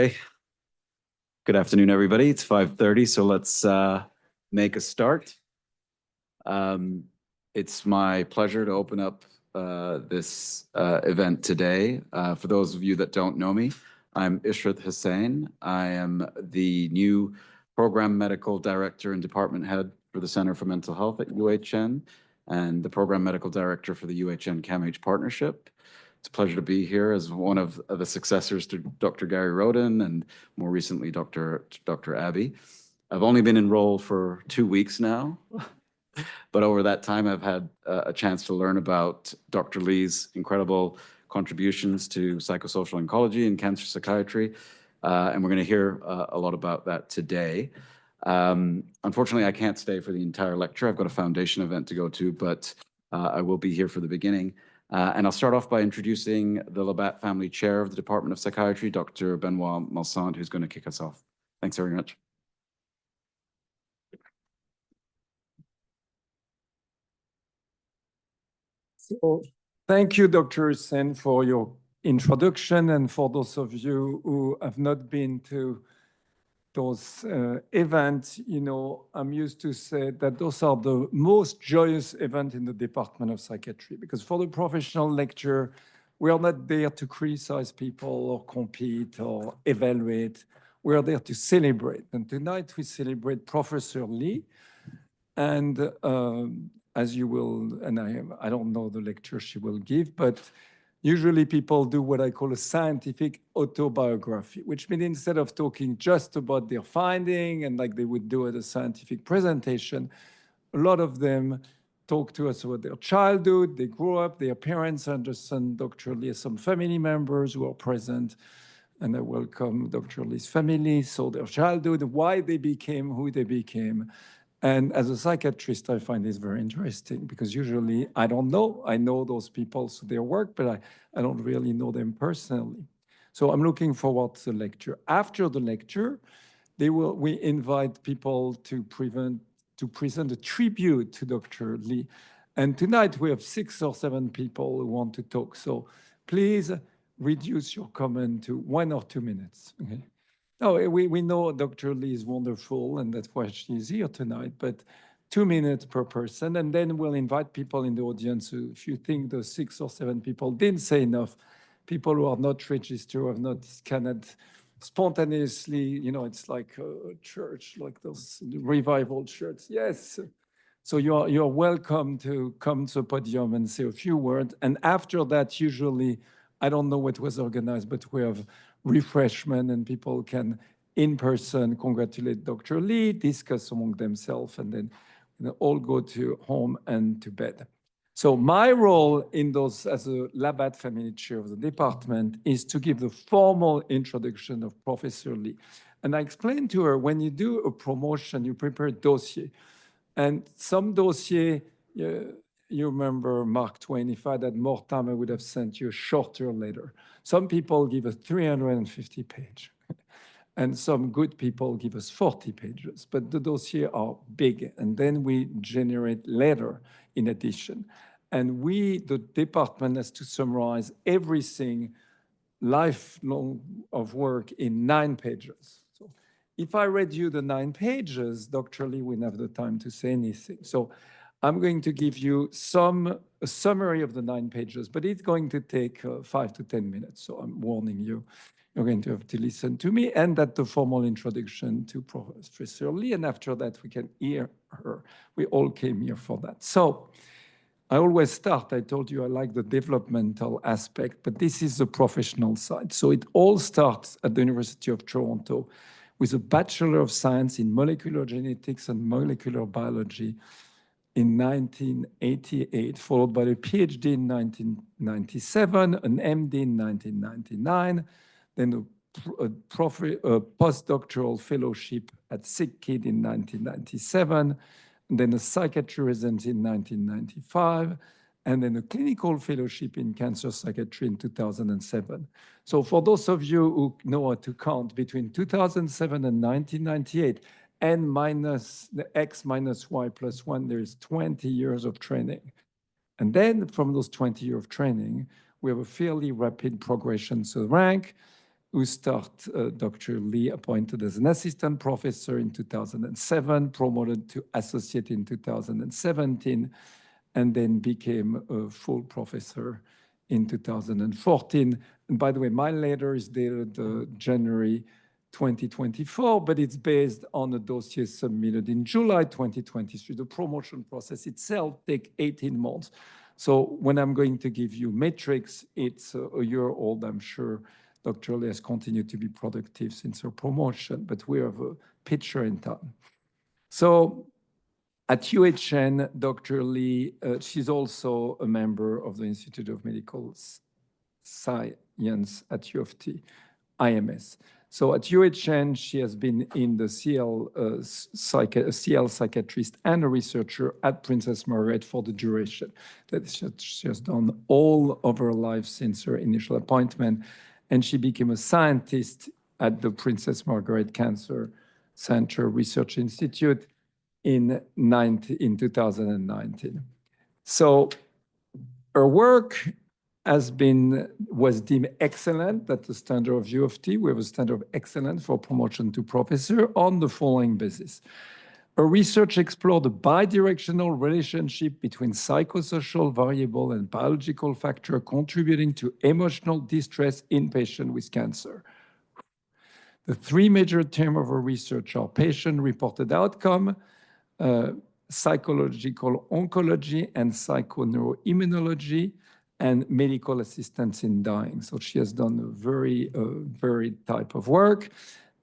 Okay. Good afternoon, everybody. It's 5:30, so let's make a start. It's my pleasure to open up this event today. For those of you that don't know me, I'm Ishrat Hussain. I am the new Program Medical Director and Department Head for the Center for Mental Health at UHN and the Program Medical Director for the UHN CAMH Partnership. It's a pleasure to be here as one of the successors to Dr. Gary Roden and more recently Dr. Abby. I've only been enrolled for 2 weeks now, but over that time I've had a chance to learn about Dr. Lee's incredible contributions to psychosocial oncology and cancer psychiatry, and we're going to hear a lot about that today. Unfortunately, I can't stay for the entire lecture. I've got a foundation event to go to, but I will be here for the beginning. And I'll start off by introducing the Labatt Family Chair of the Department of Psychiatry, Dr. Benoit Malsant, who's going to kick us off. Thanks very much. So, thank you, Dr. Sen, for your introduction. And for those of you who have not been to those events, you know, I'm used to say that those are the most joyous events in the Department of Psychiatry, because for the professional lecture, we are not there to criticize people or compete or evaluate. We are there to celebrate. And tonight we celebrate Professor Lee. And as you will, and I don't know the lecture she will give, but usually people do what I call a scientific autobiography, which means instead of talking just about their finding and like they would do at a scientific presentation, a lot of them talk to us about their childhood, they grew up, their parents understand Dr. Lee, some family members who are present, and I welcome Dr. Lee's family, so their childhood, why they became who they became. And as a psychiatrist, I find this very interesting because usually I don't know. I know those people through their work, but I don't really know them personally. So I'm looking forward to the lecture. After the lecture, we invite people to present a tribute to Dr. Lee. And tonight we have 6 or 7 people who want to talk. So please reduce your comment to 1 or 2 minutes. Okay. No, we know Dr. Lee is wonderful, and that's why she's here tonight, but 2 minutes per person, and then we'll invite people in the audience who, if you think those 6 or 7 people didn't say enough, people who are not registered, have not scanned spontaneously, you know, it's like a church, like those revival churches. Yes. So you're welcome to come to the podium and say a few words, and after that, usually, I don't know what was organized, but we have refreshment and people can in person congratulate Dr. Lee, discuss among themselves, and then all go to home and to bed. So my role in those as a Labatt Family Chair of the department is to give the formal introduction of Professor Lee. And I explained to her, when you do a promotion, you prepare a dossier. And some dossier, you remember Mark Twain, if I had more time, I would have sent you a shorter letter. Some people give us 350 pages, and some good people give us 40 pages, but the dossiers are big, and then we generate letter in addition. And the department has to summarize everything, lifelong of work in 9 pages. So if I read you the 9 pages, Dr. Lee wouldn't have the time to say anything. So I'm going to give you a summary of the 9 pages, but it's going to take 5 to 10 minutes. So I'm warning you, you're going to have to listen to me, and that's the formal introduction to Professor Lee. And after that, we can hear her. We all came here for that. So I always start, I told you I like the developmental aspect, but this is the professional side. So it all starts at the University of Toronto with a Bachelor of Science in Molecular Genetics and Molecular Biology in 1988, followed by a PhD in 1997, an MD in 1999, then a postdoctoral fellowship at SickKid in 1997, and then a psychiatry residency in 1995, and then a clinical fellowship in cancer psychiatry in 2007. So for those of you who know how to count, between 2007 and 1998, N minus the X minus Y plus 1, there is 20 years of training. And then from those 20 years of training, we have a fairly rapid progression to the rank. who started Dr. Lee appointed as an assistant professor in 2007, promoted to associate in 2017, and then became a full professor in 2014. And by the way, my letter is dated January 2024, but it's based on a dossier submitted in July 2023. The promotion process itself takes 18 months. So when I'm going to give you metrics, it's a year old. I'm sure Dr. Lee has continued to be productive since her promotion, but we have a picture in time. So at UHN, Dr. Lee, she's also a member of the Institute of Medical Science at U of T, IMS. So at UHN, she has been in the CL psychiatrist and a researcher at Princess Margaret for the duration. That she has done all of her life since her initial appointment. And she became a scientist at the Princess Margaret Cancer Center Research Institute in 2019. So her work was deemed excellent at the standard of U of T. We have a standard of excellence for promotion to professor on the following basis. Her research explored the bidirectional relationship between psychosocial variable and biological factor contributing to emotional distress in patients with cancer. The three major themes of her research are patient-reported outcome, psychological oncology, and psychoneuroimmunology, and medical assistance in dying. So she has done a very varied type of work.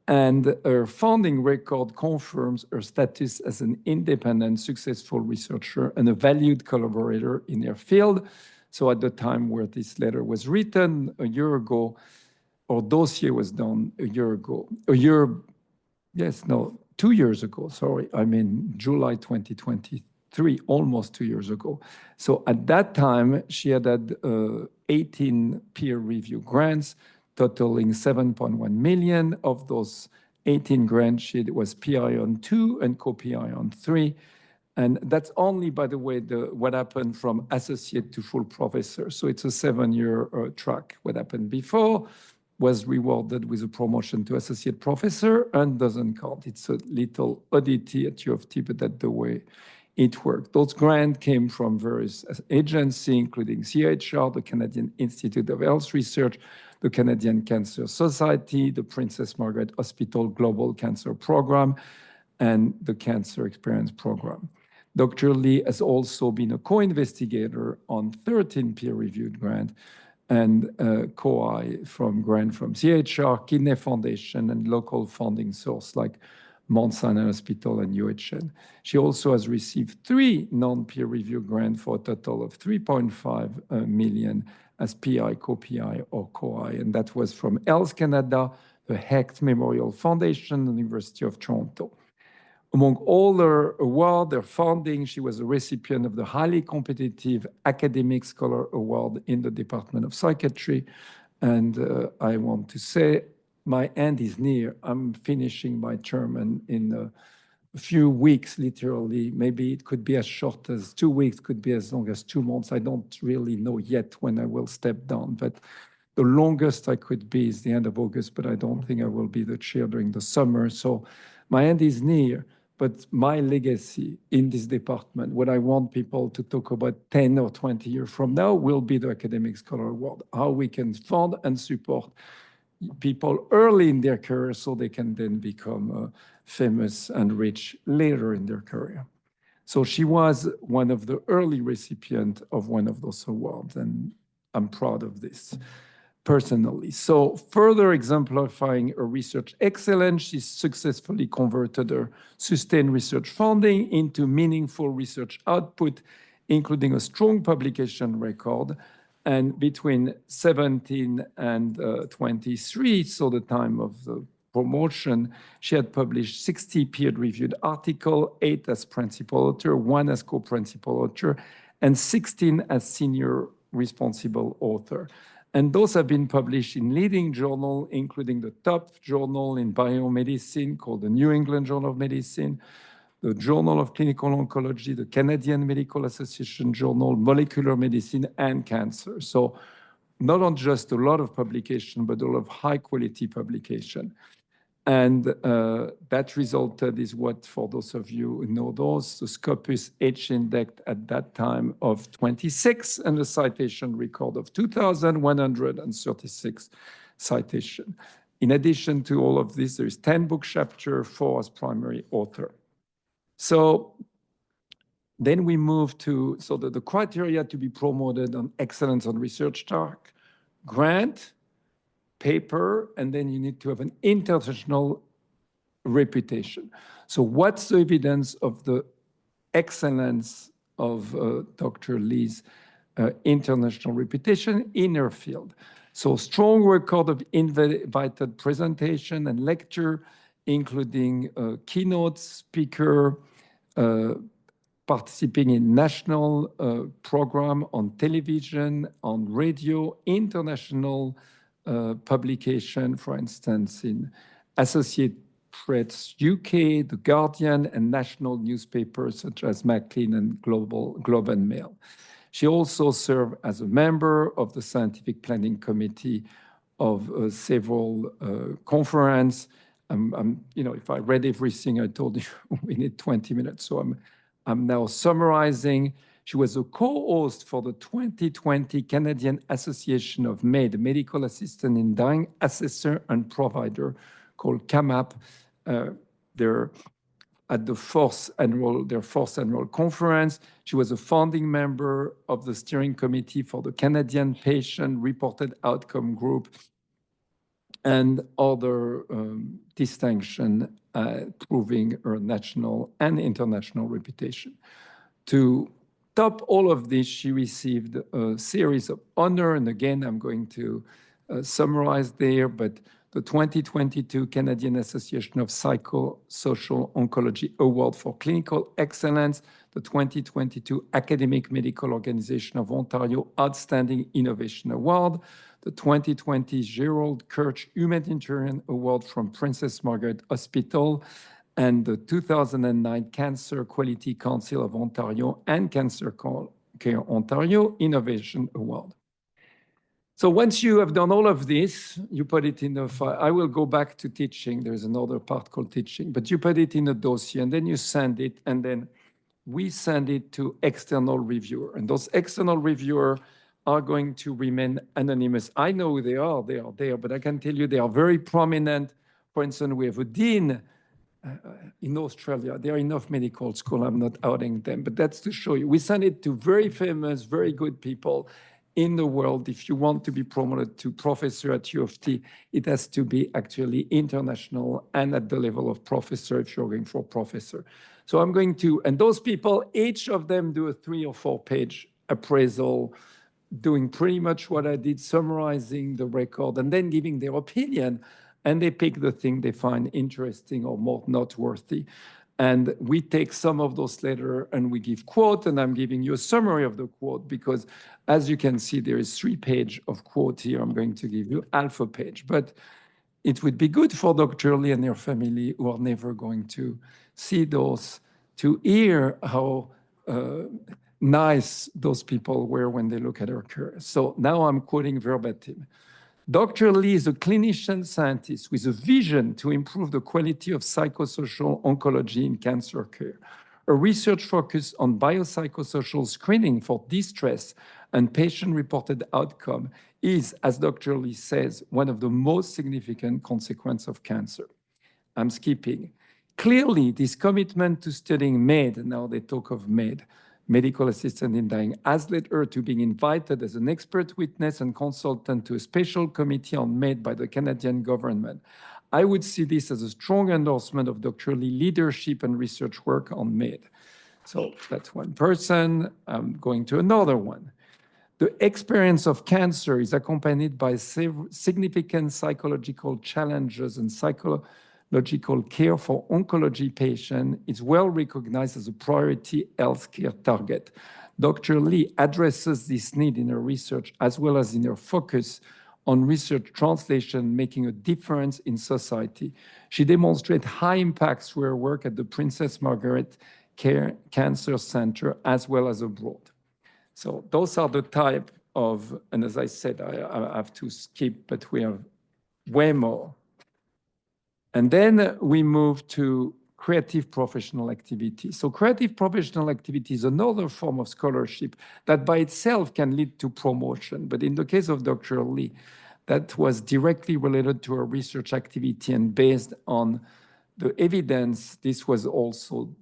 And her funding record confirms her status as an independent, successful researcher and a valued collaborator in her field. So at the time where this letter was written, a year ago, or dossier was done a year ago, 2 years ago, sorry, I mean July 2023, almost 2 years ago. So at that time, she had 18 peer review grants, totaling 7.1 million. Of those 18 grants, she was PI on 2 and co-PI on 3. And that's only, by the way, what happened from associate to full professor. So it's a 7-year track. What happened before was rewarded with a promotion to associate professor and doesn't count. It's a little oddity at U of T, but that's the way it worked. Those grants came from various agencies, including CHR, the Canadian Institute of Health Research, the Canadian Cancer Society, the Princess Margaret Hospital Global Cancer Program, and the Cancer Experience Program. Dr. Lee has also been a co-investigator on 13 peer-reviewed grants and co-I from grant from CHR, Kidney Foundation, and local funding source like Mount Sinai Hospital and UHN. She also has received 3 non-peer-reviewed grants for a total of 3.5 million as PI, co-PI, or co-I, and that was from Health Canada, the Hecht Memorial Foundation, and the University of Toronto. Among all her awards, her funding, she was a recipient of the highly competitive Academic Scholar Award in the Department of Psychiatry. And I want to say, my end is near. I'm finishing my term in a few weeks, literally. Maybe it could be as short as 2 weeks, could be as long as 2 months. I don't really know yet when I will step down, but the longest I could be is the end of August, but I don't think I will be the chair during the summer. So my end is near. But my legacy in this department, what I want people to talk about 10 or 20 years from now, will be the Academic Scholar Award, how we can fund and support people early in their career so they can then become famous and rich later in their career. So she was one of the early recipients of one of those awards, and I'm proud of this personally. So further exemplifying her research excellence, she successfully converted her sustained research funding into meaningful research output, including a strong publication record. And between 17 and 23, so the time of the promotion, she had published 60 peer-reviewed articles, 8 as principal author, 1 as co-principal author, and 16 as senior responsible author. And those have been published in leading journals, including the top journal in biomedicine called the New England Journal of Medicine, the Journal of Clinical Oncology, the Canadian Medical Association Journal, Molecular Medicine, and Cancer. So not on just a lot of publication, but a lot of high quality publication. And that resulted is what, for those of you who know those, the Scopus H-index at that time of 26 and a citation record of 2,136 citation. In addition to all of this, there is 10 book chapter, 4 as primary author. So then we move to, so the criteria to be promoted on excellence on research track, grant, paper, and then you need to have an international reputation. So what's the evidence of the excellence of Dr. Lee's international reputation in her field? So strong record of invited presentation and lecture, including keynote speaker, participating in national program on television, on radio, international publication, for instance, in Associated Press UK, The Guardian, and national newspapers such as Maclean and Globe and Mail. She also served as a member of the Scientific Planning Committee of several conferences. If I read everything I told you, we need 20 minutes, so I'm now summarizing. She was a co-host for the 2020 Canadian Association of MAID, Medical Assistant in Dying Assessor and Provider, called CAMAP. They're at the their fourth annual conference. She was a founding member of the steering committee for the Canadian Patient Reported Outcome Group and other distinction proving her national and international reputation. To top all of this, she received a series of honor, and again, I'm going to summarize there, but the 2022 Canadian Association of Psychosocial Oncology Award for Clinical Excellence, the 2022 Academic Medical Organization of Ontario Outstanding Innovation Award, the 2020 Gerald Kirch Humanitarian Award from Princess Margaret Hospital, and the 2009 Cancer Quality Council of Ontario and Cancer Care Ontario Innovation Award. So once you have done all of this, you put it in a file. I will go back to teaching. There's another part called teaching, but you put it in a dossier and then you send it, and then we send it to external reviewer. And those external reviewers are going to remain anonymous. I know who they are there, but I can tell you they are very prominent. For instance, we have a dean in Australia. There are enough medical schools, I'm not outing them, but that's to show you. We send it to very famous, very good people in the world. If you want to be promoted to professor at U of T, it has to be actually international and at the level of professor if you're going for professor. So I'm going to, and those people, each of them do a 3 or 4 page appraisal, doing pretty much what I did, summarizing the record and then giving their opinion, and they pick the thing they find interesting or more noteworthy. And we take some of those letters and we give quote, and I'm giving you a summary of the quote because as you can see, there is 3 pages of quote here. I'm going to give you half a page, but it would be good for Dr. Lee and her family who are never going to see those to hear how nice those people were when they look at her career. So now I'm quoting verbatim. Dr. Lee is a clinician scientist with a vision to improve the quality of psychosocial oncology in cancer care. A research focus on biopsychosocial screening for distress and patient-reported outcome is, as Dr. Lee says, one of the most significant consequences of cancer. I'm skipping. Clearly, this commitment to studying MAID, now they talk of MAID, medical assistant in dying, has led her to being invited as an expert witness and consultant to a special committee on MAID by the Canadian government. I would see this as a strong endorsement of Dr. Lee's leadership and research work on MAID. So that's one person. I'm going to another one. The experience of cancer is accompanied by significant psychological challenges and psychological care for oncology patients is well recognized as a priority healthcare target. Dr. Lee addresses this need in her research as well as in her focus on research translation, making a difference in society. She demonstrates high impacts through her work at the Princess Margaret Cancer Center as well as abroad. So those are the type of, and as I said, I have to skip, but we have way more. And then we move to creative professional activity. So creative professional activity is another form of scholarship that by itself can lead to promotion. But in the case of Dr. Lee, that was directly related to her research activity, and based on the evidence, this was also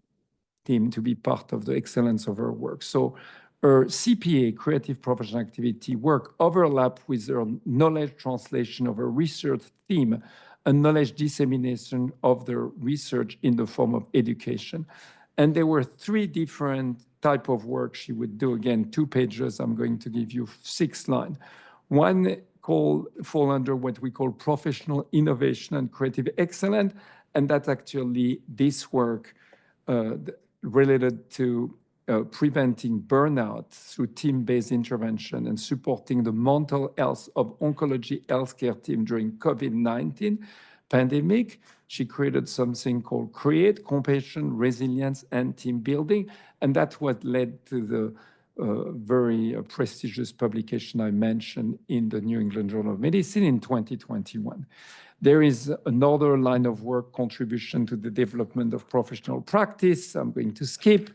deemed to be part of the excellence of her work. So her CPA, creative professional activity work, overlap with her knowledge translation of her research theme and knowledge dissemination of the research in the form of education. And there were 3 different type of work she would do. Again, 2 pages, I'm going to give you 6 lines. One fall under what we call professional innovation and creative excellence, and that's actually this work related to preventing burnout through team-based intervention and supporting the mental health of oncology healthcare team during COVID-19 pandemic. She created something called CREATE, Compassion, Resilience, and Team Building, and that's what led to the very prestigious publication I mentioned in the New England Journal of Medicine in 2021. There is another line of work, contribution to the development of professional practice. I'm going to skip.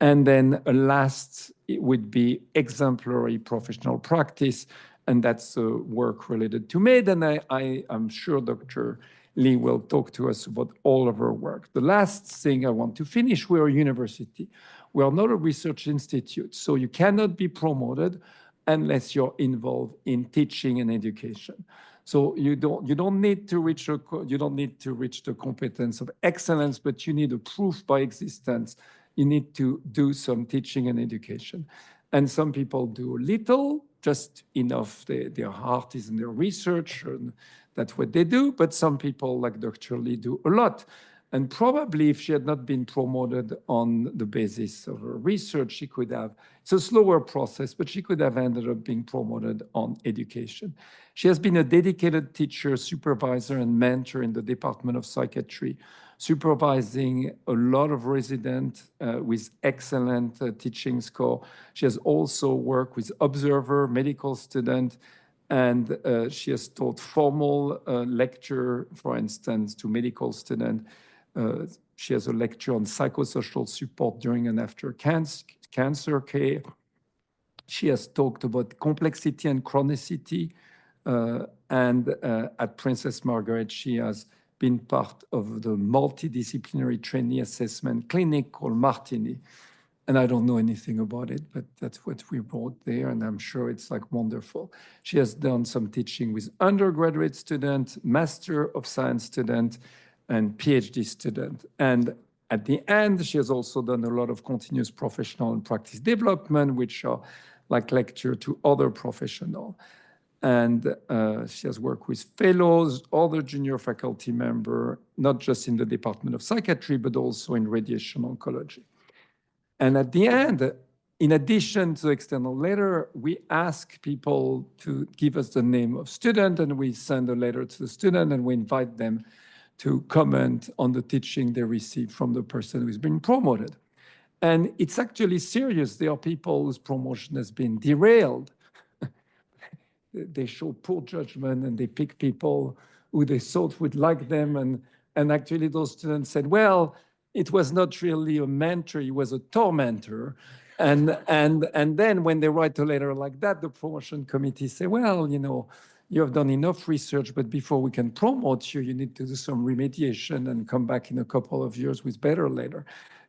And then a last, it would be exemplary professional practice, and that's work related to MAID. And I'm sure Dr. Lee will talk to us about all of her work. The last thing I want to finish, we're a university. We are not a research institute, so you cannot be promoted unless you're involved in teaching and education. So you don't need to reach the competence of excellence, but you need a proof by existence. You need to do some teaching and education. And some people do little, just enough. Their heart is in their research, and that's what they do. But some people, like Dr. Lee, do a lot. And probably if she had not been promoted on the basis of her research, she could have, it's a slower process, but she could have ended up being promoted on education. She has been a dedicated teacher, supervisor, and mentor in the Department of Psychiatry, supervising a lot of residents with excellent teaching score. She has also worked with observer, medical student, and she has taught formal lecture, for instance, to medical students. She has a lecture on psychosocial support during and after cancer care. She has talked about complexity and chronicity. And at Princess Margaret, she has been part of the multidisciplinary trainee assessment clinic called Martini. And I don't know anything about it, but that's what we brought there, and I'm sure it's like wonderful. She has done some teaching with undergraduate students, Master of Science student, and PhD student. And at the end, she has also done a lot of continuous professional and practice development, which are like lecture to other professionals. And she has worked with fellows, other junior faculty member, not just in the Department of Psychiatry, but also in radiation oncology. And at the end, in addition to external letter, we ask people to give us the name of student, and we send a letter to the student, and we invite them to comment on the teaching they received from the person who's been promoted. And it's actually serious. There are people whose promotion has been derailed. They show poor judgment, and they pick people who they thought would like them. And actually those students said, well, it was not really a mentor, he was a tormentor. And then when they write a letter like that, the promotion committee say, well, you know, you have done enough research, but before we can promote you, you need to do some remediation and come back in a couple of years with better letter.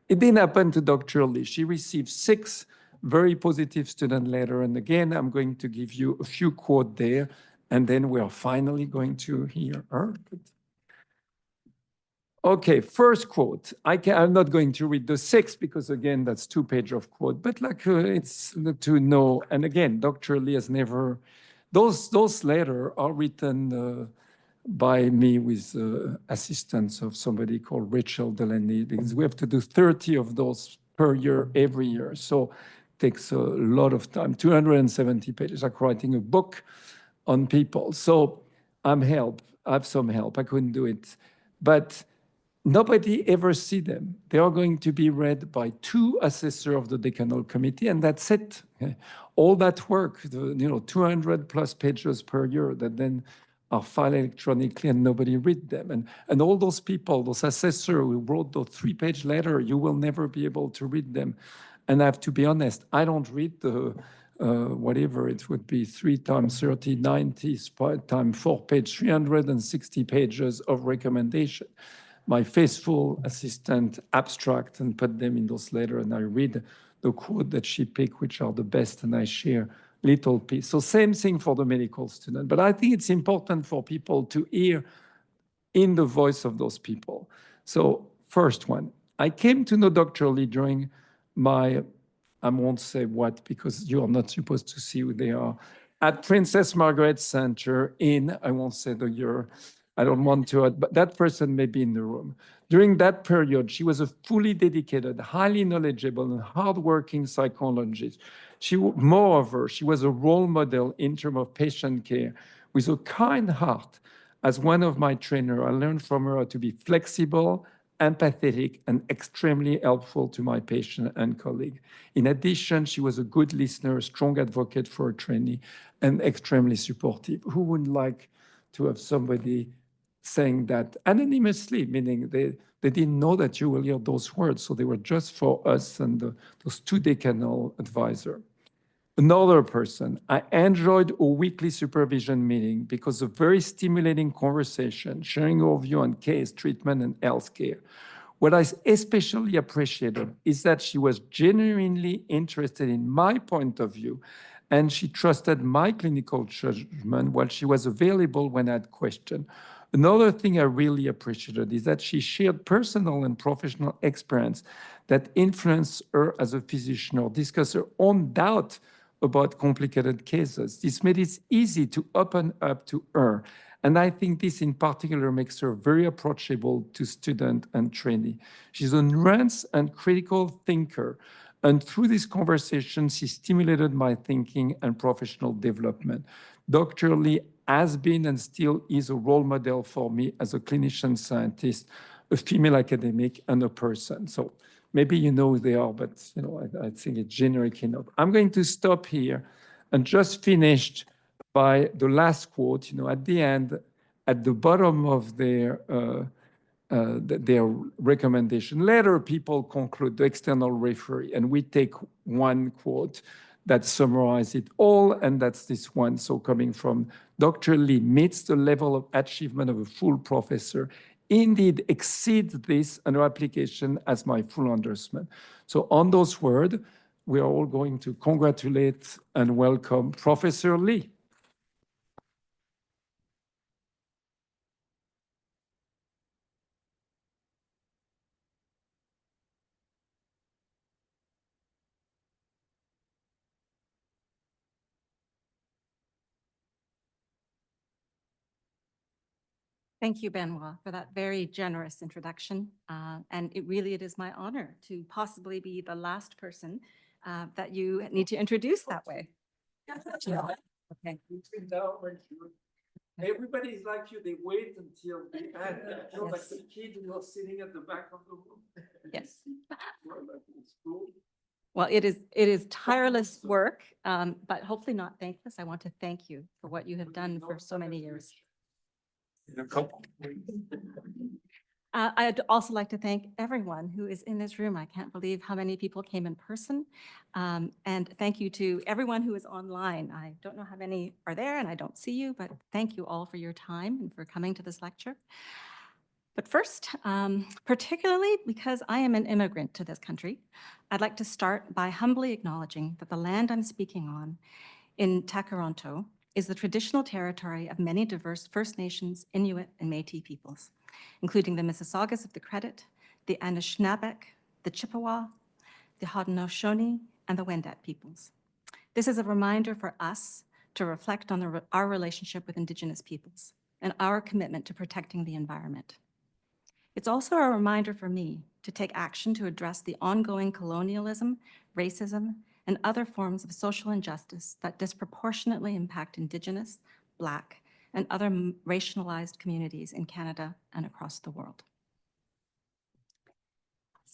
It didn't happen to Dr. Lee. She received 6 very positive student letter. And again, I'm going to give you a few quotes there, and then we are finally going to hear her. Okay, first quote. I'm not going to read the 6 because, again, that's 2 pages of quote, but like it's to know. And again, Dr. Lee has never, those letters are written by me with assistance of somebody called Rachel Delaney, because we have to do 30 of those per year, every year. So it takes a lot of time, 270 pages, like writing a book on people. So I have some help. I couldn't do it. But nobody ever see them. They are going to be read by 2 assessors of the decanal committee, and that's it. Okay? All that work, 200 plus pages per year that then are filed electronically and nobody read them. And all those people, those assessors who wrote those 3-page letter, you will never be able to read them. And I have to be honest, I don't read the whatever it would be, 3 times 30, 90 times 4-page, 360 pages of recommendation. My faithful assistant abstract and put them in those letters, and I read the quote that she picked, which are the best, and I share little piece. So same thing for the medical student, but I think it's important for people to hear in the voice of those people. So first one, I came to know Dr. Lee during my, I won't say what, because you are not supposed to see who they are, at Princess Margaret Center in, I won't say the year, I don't want to, but that person may be in the room. During that period, she was a fully dedicated, highly knowledgeable, and hardworking psychologist. Moreover, she was a role model in terms of patient care with a kind heart. As one of my trainers, I learned from her to be flexible, empathetic, and extremely helpful to my patient and colleague. In addition, she was a good listener, a strong advocate for her trainee, and extremely supportive. Who wouldn't like to have somebody saying that anonymously, meaning they didn't know that you will hear those words, so they were just for us and those 2 decanal advisors. Another person, I enjoyed a weekly supervision meeting because of very stimulating conversation, sharing our view on case, treatment, and healthcare. What I especially appreciated is that she was genuinely interested in my point of view, and she trusted my clinical judgment while she was available when I had questions. Another thing I really appreciated is that she shared personal and professional experience that influenced her as a physician or discussed her own doubt about complicated cases. This made it easy to open up to her. And I think this in particular makes her very approachable to student and trainee. She's a nuanced and critical thinker. And through this conversation, she stimulated my thinking and professional development. Dr. Lee has been and still is a role model for me as a clinician scientist, a female academic, and a person. So maybe you know who they are, but I think it's generic enough. I'm going to stop here and just finish by the last quote. At the end, at the bottom of their recommendation letter, people conclude the external referee, and we take one quote that summarizes it all, and that's this one. So coming from Dr. Lee, meets the level of achievement of a full professor, indeed exceeds this, and her application as my full endorsement. So on those words, we are all going to congratulate and welcome Professor Lee. Thank you, Benoit, for that very generous introduction. And it is my honor to possibly be the last person that you need to introduce that way. Okay. Everybody's like you, they wait until the end. You're like the kid who was sitting at the back of the room. Yes. Well, it is tireless work, but hopefully not thankless. I want to thank you for what you have done for so many years. I'd also like to thank everyone who is in this room. I can't believe how many people came in person. And thank you to everyone who is online. I don't know how many are there and I don't see you, but thank you all for your time and for coming to this lecture. But first, particularly because I am an immigrant to this country, I'd like to start by humbly acknowledging that the land I'm speaking on in Takaronto is the traditional territory of many diverse First Nations, Inuit, and Métis peoples, including the Mississaugas of the Credit, the Anishinaabe, the Chippewa, the Haudenosaunee, and the Wendat peoples. This is a reminder for us to reflect on our relationship with Indigenous peoples and our commitment to protecting the environment. It's also a reminder for me to take action to address the ongoing colonialism, racism, and other forms of social injustice that disproportionately impact Indigenous, Black, and other racialized communities in Canada and across the world.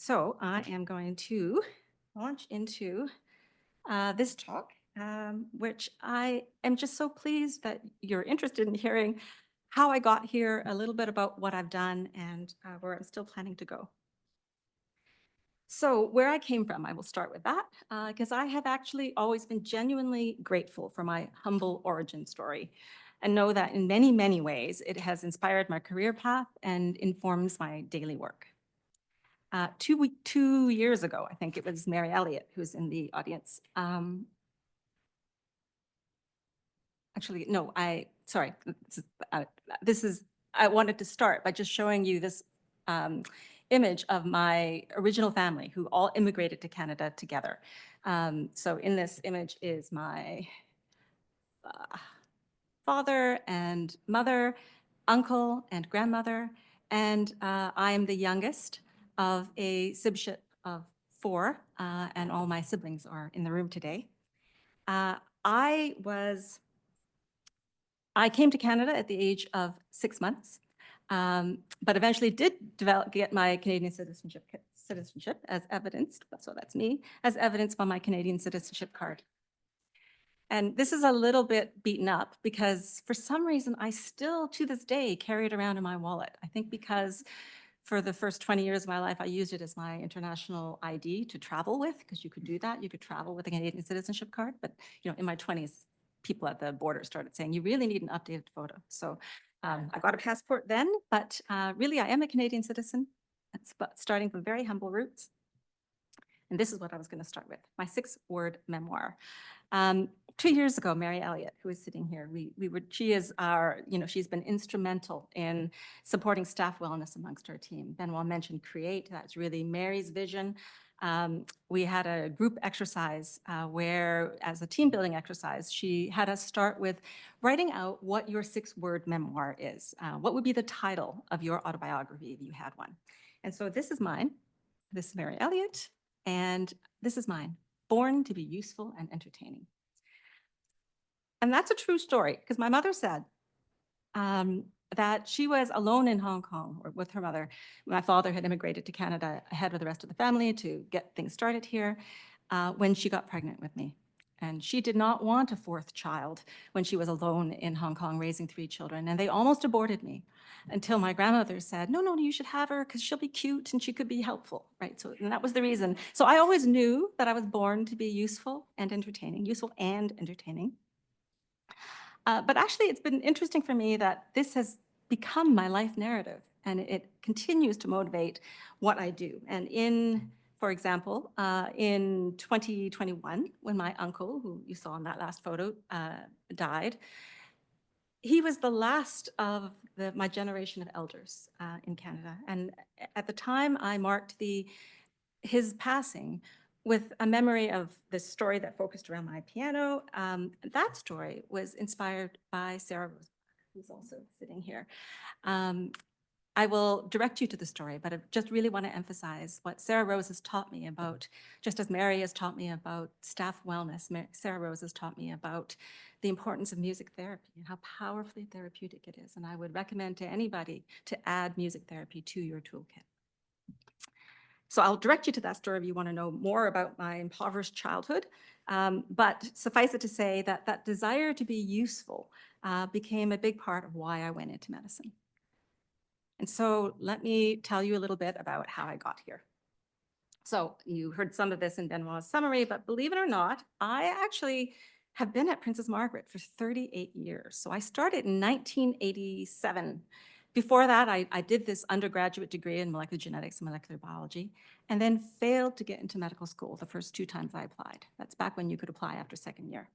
So I am going to launch into this talk, which I am just so pleased that you're interested in hearing how I got here, a little bit about what I've done, and where I'm still planning to go. So where I came from, I will start with that, because I have actually always been genuinely grateful for my humble origin story, and know that in many, many ways, it has inspired my career path and informs my daily work. 2 years ago, I think it was Mary Elliott who's in the audience. Actually, no, sorry. I wanted to start by just showing you this image of my original family who all immigrated to Canada together. So in this image is my father and mother, uncle and grandmother, and I am the youngest of a sibship of 4, and all my siblings are in the room today. I came to Canada at the age of 6 months, but eventually did get my Canadian citizenship as evidenced, so that's me, as evidenced by my Canadian citizenship card. And this is a little bit beaten up because for some reason I still to this day carry it around in my wallet. I think because for the first 20 years of my life, I used it as my international ID to travel with, because you could do that. You could travel with a Canadian citizenship card. But in my 20s, people at the border started saying, you really need an updated photo. So I got a passport then, but really I am a Canadian citizen. It's starting from very humble roots. And this is what I was going to start with, my 6-word memoir. 2 years ago, Mary Elliott, who is sitting here, she is she's been instrumental in supporting staff wellness amongst our team. Benoit mentioned CREATE, that's really Mary's vision. We had a group exercise where, as a team building exercise, she had us start with writing out what your 6-word memoir is. What would be the title of your autobiography if you had one? And so this is mine. This is Mary Elliott, and this is mine, Born to be Useful and Entertaining. And that's a true story, because my mother said that she was alone in Hong Kong or with her mother. My father had immigrated to Canada ahead of the rest of the family to get things started here when she got pregnant with me. And she did not want a 4th child when she was alone in Hong Kong raising 3 children. And they almost aborted me until my grandmother said, no, you should have her because she'll be cute and she could be helpful, right? So and that was the reason. So I always knew that I was born to be useful and entertaining. But actually, it's been interesting for me that this has become my life narrative, and it continues to motivate what I do. And for example, in 2021, when my uncle, who you saw in that last photo, died, he was the last of my generation of elders in Canada. And at the time, I marked his passing with a memory of this story that focused around my piano. That story was inspired by Sarah Rose, who's also sitting here. I will direct you to the story, but I just really want to emphasize what Sarah Rose has taught me about, just as Mary has taught me about staff wellness, Sarah Rose has taught me about the importance of music therapy and how powerfully therapeutic it is. And I would recommend to anybody to add music therapy to your toolkit. So I'll direct you to that story if you want to know more about my impoverished childhood. But suffice it to say that that desire to be useful became a big part of why I went into medicine. And so let me tell you a little bit about how I got here. So you heard some of this in Benoit's summary, but believe it or not, I actually have been at Princess Margaret for 38 years. So I started in 1987. Before that, I did this undergraduate degree in molecular genetics and molecular biology, and then failed to get into medical school the first 2 times I applied. That's back when you could apply after 2nd year.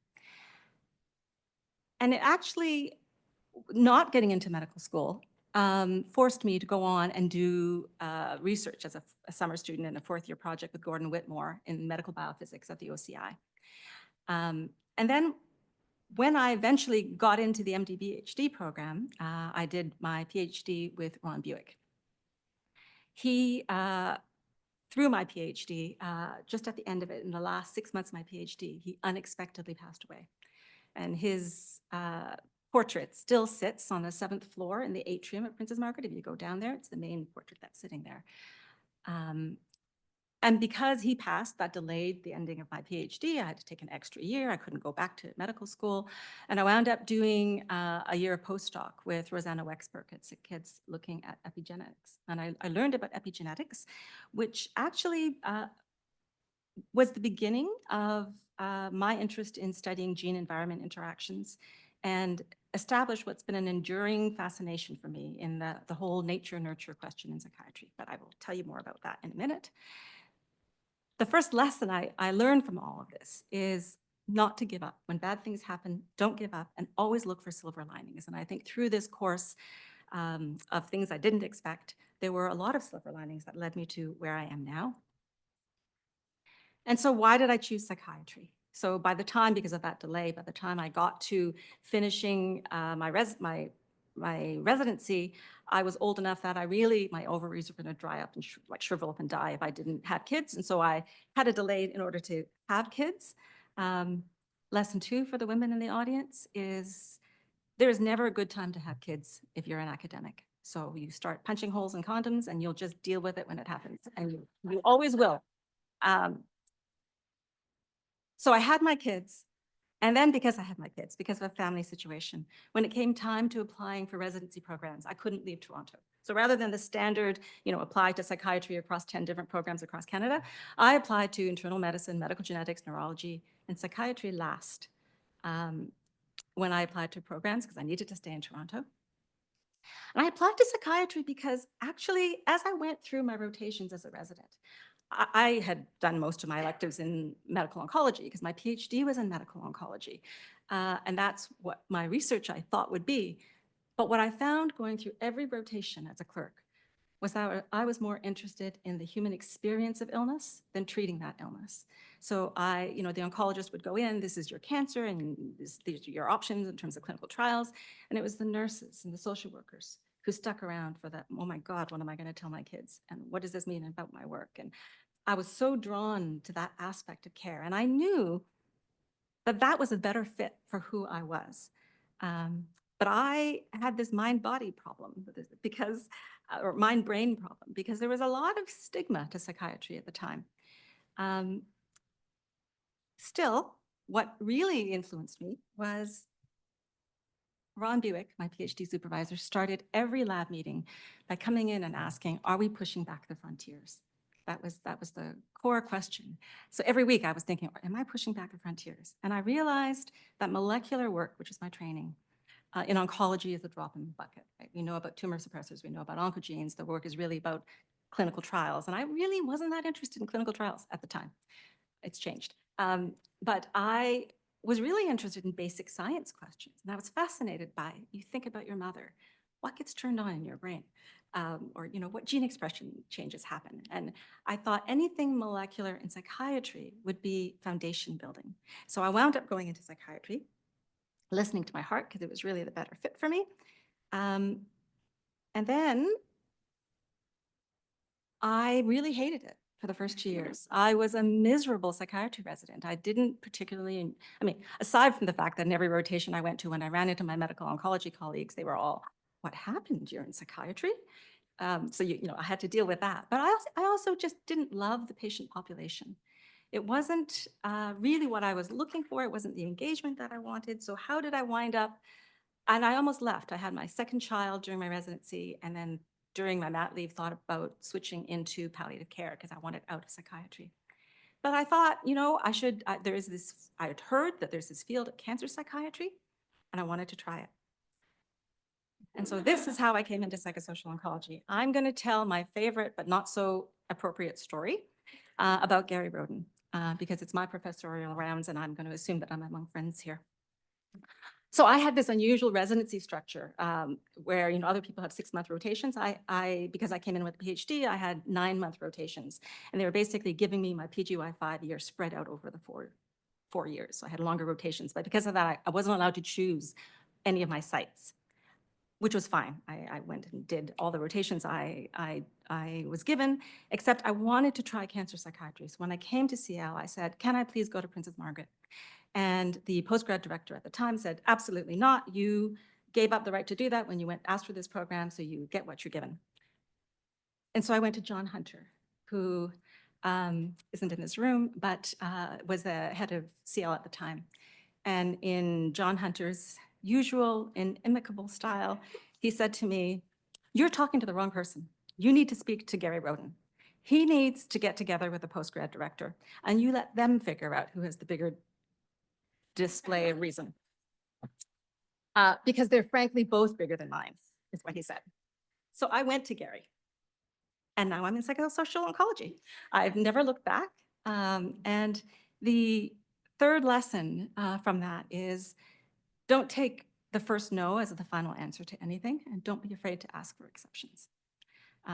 And it actually, not getting into medical school forced me to go on and do research as a summer student in a 4th year project with Gordon Whitmore in medical biophysics at the OCI. And then when I eventually got into the MD-PhD program, I did my PhD with Ron Buick. He, through my PhD, just at the end of it, in the last 6 months of my PhD, he unexpectedly passed away. And his portrait still sits on the 7th floor in the atrium at Princess Margaret. If you go down there, it's the main portrait that's sitting there. And because he passed, that delayed the ending of my PhD. I had to take an extra year. I couldn't go back to medical school. And I wound up doing a year of postdoc with Rosanna Wexberg at Sick Kids looking at epigenetics. And I learned about epigenetics, which actually was the beginning of my interest in studying gene-environment interactions and established what's been an enduring fascination for me in the whole nature-nurture question in psychiatry. But I will tell you more about that in a minute. The first lesson I learned from all of this is not to give up. When bad things happen, don't give up and always look for silver linings. And I think through this course of things I didn't expect, there were a lot of silver linings that led me to where I am now. And so why did I choose psychiatry? So by the time, because of that delay, by the time I got to finishing my residency, I was old enough that my ovaries were going to dry up and shrivel up and die if I didn't have kids. And so I had a delay in order to have kids. Lesson 2 for the women in the audience is there is never a good time to have kids if you're an academic. So you start punching holes in condoms and you'll just deal with it when it happens. And you always will. So I had my kids. And then because I had my kids, because of a family situation, when it came time to applying for residency programs, I couldn't leave Toronto. So rather than the standard, apply to psychiatry across 10 different programs across Canada, I applied to internal medicine, medical genetics, neurology, and psychiatry last when I applied to programs because I needed to stay in Toronto. And I applied to psychiatry because actually, as I went through my rotations as a resident, I had done most of my electives in medical oncology because my PhD was in medical oncology. And that's what my research I thought would be. But what I found going through every rotation as a clerk was that I was more interested in the human experience of illness than treating that illness. So the oncologist would go in, this is your cancer, and these are your options in terms of clinical trials. And it was the nurses and the social workers who stuck around for that, oh my God, what am I going to tell my kids? And what does this mean about my work? And I was so drawn to that aspect of care. And I knew that that was a better fit for who I was. But I had this mind-body problem or mind-brain problem, because there was a lot of stigma to psychiatry at the time. Still, what really influenced me was Ron Buick, my PhD supervisor, started every lab meeting by coming in and asking, are we pushing back the frontiers? That was the core question. So every week I was thinking, am I pushing back the frontiers? And I realized that molecular work, which is my training, in oncology is a drop in the bucket. Right? We know about tumor suppressors, we know about oncogenes. The work is really about clinical trials. And I really wasn't that interested in clinical trials at the time. It's changed. But I was really interested in basic science questions. And I was fascinated by, you think about your mother, what gets turned on in your brain? Or what gene expression changes happen? And I thought anything molecular in psychiatry would be foundation building. So I wound up going into psychiatry, listening to my heart because it was really the better fit for me. And then I really hated it for the first 2 years. I was a miserable psychiatry resident. I didn't particularly, aside from the fact that in every rotation I went to, when I ran into my medical oncology colleagues, they were all, what happened? You're in psychiatry? So I had to deal with that. But I also just didn't love the patient population. It wasn't really what I was looking for. It wasn't the engagement that I wanted. So how did I wind up? And I almost left. I had my second child during my residency, and then during my mat leave, thought about switching into palliative care because I wanted out of psychiatry. But I thought, I had heard that there's this field of cancer psychiatry, and I wanted to try it. And so this is how I came into psychosocial oncology. I'm going to tell my favorite but not so appropriate story about Gary Roden because it's my professorial rounds, and I'm going to assume that I'm among friends here. So I had this unusual residency structure where other people have 6-month rotations. Because I came in with a PhD, I had 9-month rotations, and they were basically giving me my PGY 5-year spread out over the four years. So I had longer rotations, but because of that, I wasn't allowed to choose any of my sites, which was fine. I went and did all the rotations I was given, except I wanted to try cancer psychiatry. So when I came to CL, I said, can I please go to Princess Margaret? And the postgrad director at the time said, absolutely not. You gave up the right to do that when you asked for this program, so you get what you're given. And so I went to John Hunter, who isn't in this room, but was the head of CL at the time. And in John Hunter's usual inimicable style, he said to me, "You're talking to the wrong person. You need to speak to Gary Roden. He needs to get together with the postgrad director, and you let them figure out who has the bigger display of reason." Because they're frankly both bigger than mine, is what he said. So I went to Gary, and now I'm in psychosocial oncology. I've never looked back. And the third lesson from that is, don't take the first no as the final answer to anything, and don't be afraid to ask for exceptions.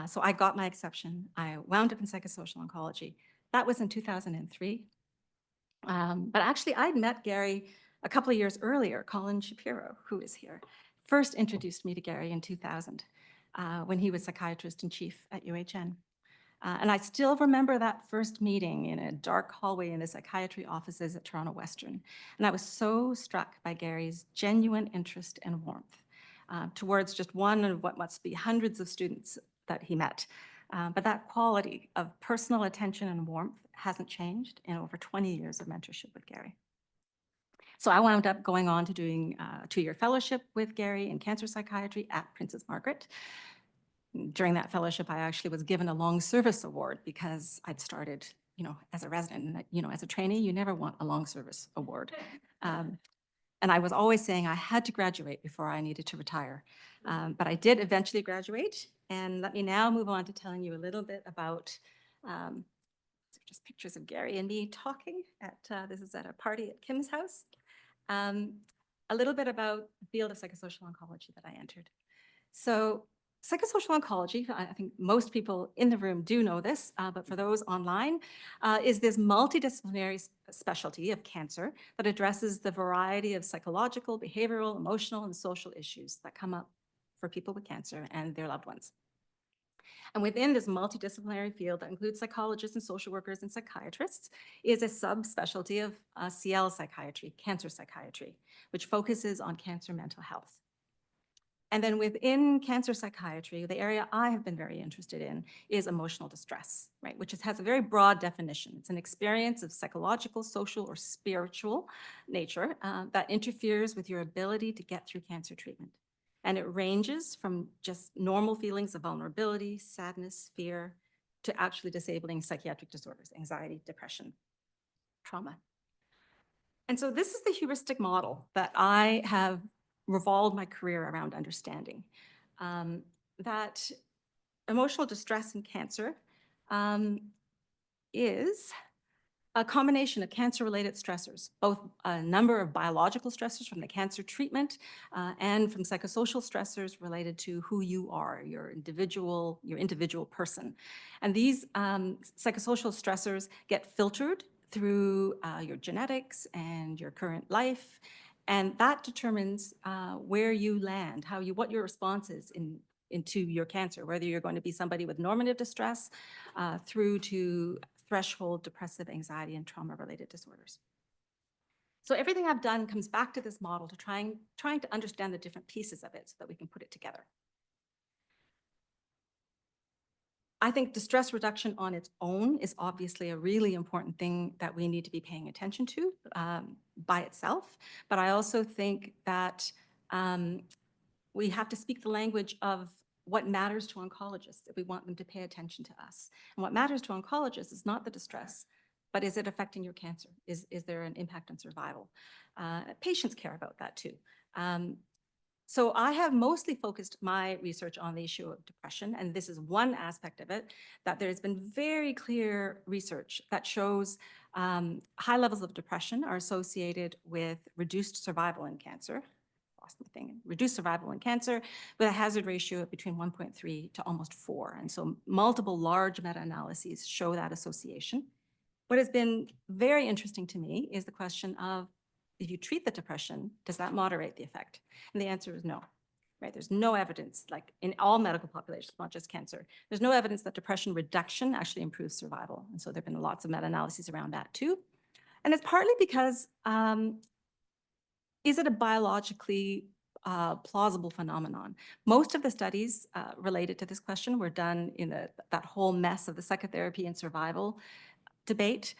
So I got my exception. I wound up in psychosocial oncology. That was in 2003. But actually, I'd met Gary a couple of years earlier. Colin Shapiro, who is here, first introduced me to Gary in 2000 when he was psychiatrist in chief at UHN. And I still remember that first meeting in a dark hallway in the psychiatry offices at Toronto Western. And I was so struck by Gary's genuine interest and warmth towards just one of what must be hundreds of students that he met. But that quality of personal attention and warmth hasn't changed in over 20 years of mentorship with Gary. So I wound up going on to doing a 2-year fellowship with Gary in cancer psychiatry at Princess Margaret. During that fellowship, I actually was given a long service award because I'd started, as a resident. And, as a trainee, you never want a long service award. And I was always saying I had to graduate before I needed to retire. But I did eventually graduate. And let me now move on to telling you a little bit about just pictures of Gary and me talking at, this is at a party at Kim's house. A little bit about the field of psychosocial oncology that I entered. So psychosocial oncology, I think most people in the room do know this, but for those online, is this multidisciplinary specialty of cancer that addresses the variety of psychological, behavioral, emotional, and social issues that come up for people with cancer and their loved ones. And within this multidisciplinary field that includes psychologists and social workers and psychiatrists is a subspecialty of CL psychiatry, cancer psychiatry, which focuses on cancer mental health. And then within cancer psychiatry, the area I have been very interested in is emotional distress, right? Which has a very broad definition. It's an experience of psychological, social, or spiritual nature that interferes with your ability to get through cancer treatment. And it ranges from just normal feelings of vulnerability, sadness, fear, to actually disabling psychiatric disorders, anxiety, depression, trauma. And so this is the heuristic model that I have revolved my career around understanding, that emotional distress in cancer is a combination of cancer-related stressors, both a number of biological stressors from the cancer treatment and from psychosocial stressors related to who you are, your individual person. And these psychosocial stressors get filtered through your genetics and your current life, and that determines where you land, what your response is into your cancer, whether you're going to be somebody with normative distress through to threshold depressive anxiety and trauma-related disorders. So everything I've done comes back to this model to trying to understand the different pieces of it so that we can put it together. I think distress reduction on its own is obviously a really important thing that we need to be paying attention to by itself. But I also think that we have to speak the language of what matters to oncologists if we want them to pay attention to us. And what matters to oncologists is not the distress, but is it affecting your cancer? Is there an impact on survival? Patients care about that too. So I have mostly focused my research on the issue of depression, and this is one aspect of it, that there's been very clear research that shows high levels of depression are associated with reduced survival in cancer. Reduced survival in cancer with a hazard ratio of between 1.3 to almost 4. And so multiple large meta-analyses show that association. What has been very interesting to me is the question of, if you treat the depression, does that moderate the effect? And the answer is no, right? There's no evidence, like in all medical populations, not just cancer, there's no evidence that depression reduction actually improves survival. And so there have been lots of meta-analyses around that too. And it's partly because is it a biologically plausible phenomenon. Most of the studies related to this question were done in that whole mess of the psychotherapy and survival debate,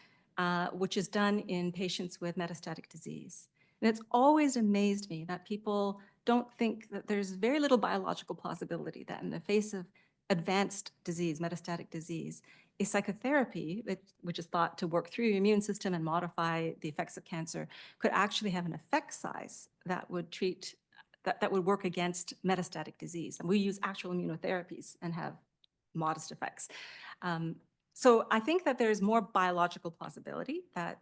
which is done in patients with metastatic disease. And it's always amazed me that people don't think that there's very little biological plausibility that in the face of advanced disease, metastatic disease, a psychotherapy, which is thought to work through your immune system and modify the effects of cancer, could actually have an effect size that would treat, that would work against metastatic disease. And we use actual immunotherapies and have modest effects. So I think that there's more biological plausibility that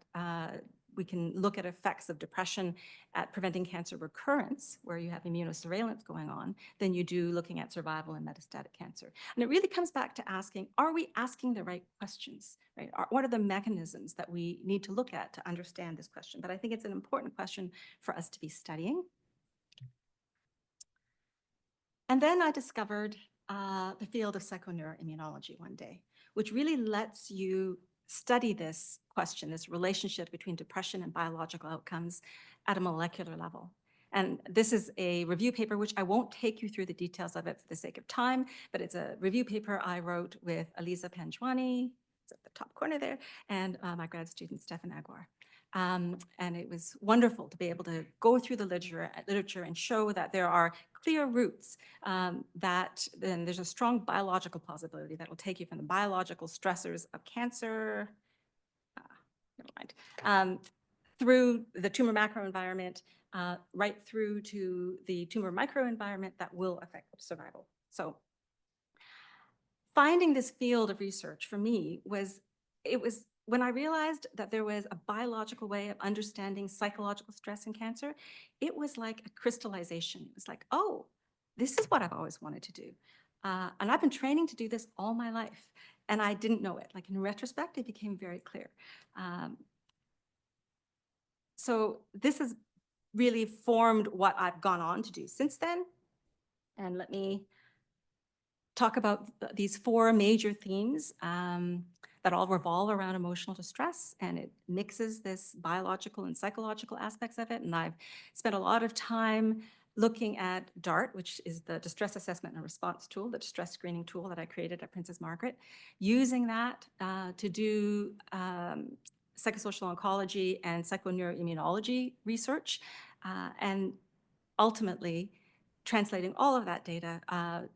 we can look at effects of depression at preventing cancer recurrence, where you have immunosurveillance going on, than you do looking at survival in metastatic cancer. And it really comes back to asking, are we asking the right questions, right? What are the mechanisms that we need to look at to understand this question? But I think it's an important question for us to be studying. And then I discovered the field of psychoneuroimmunology one day, which really lets you study this question, this relationship between depression and biological outcomes at a molecular level. And this is a review paper, which I won't take you through the details of it for the sake of time, but it's a review paper I wrote with Aliza Panjwani, it's at the top corner there, and my grad student, Stefan Aguar. And it was wonderful to be able to go through the literature and show that there are clear roots, that then there's a strong biological plausibility that will take you from the biological stressors of cancer, never mind, through the tumor macroenvironment, right through to the tumor microenvironment that will affect survival. So finding this field of research for me was when I realized that there was a biological way of understanding psychological stress in cancer, it was like a crystallization. It was like, oh, this is what I've always wanted to do. And I've been training to do this all my life, and I didn't know it. Like in retrospect, it became very clear. So this has really formed what I've gone on to do since then. And let me talk about these four major themes that all revolve around emotional distress, and it mixes this biological and psychological aspects of it. And I've spent a lot of time looking at DART, which is the Distress Assessment and Response Tool, the distress screening tool that I created at Princess Margaret, using that to do psychosocial oncology and psychoneuroimmunology research, and ultimately translating all of that data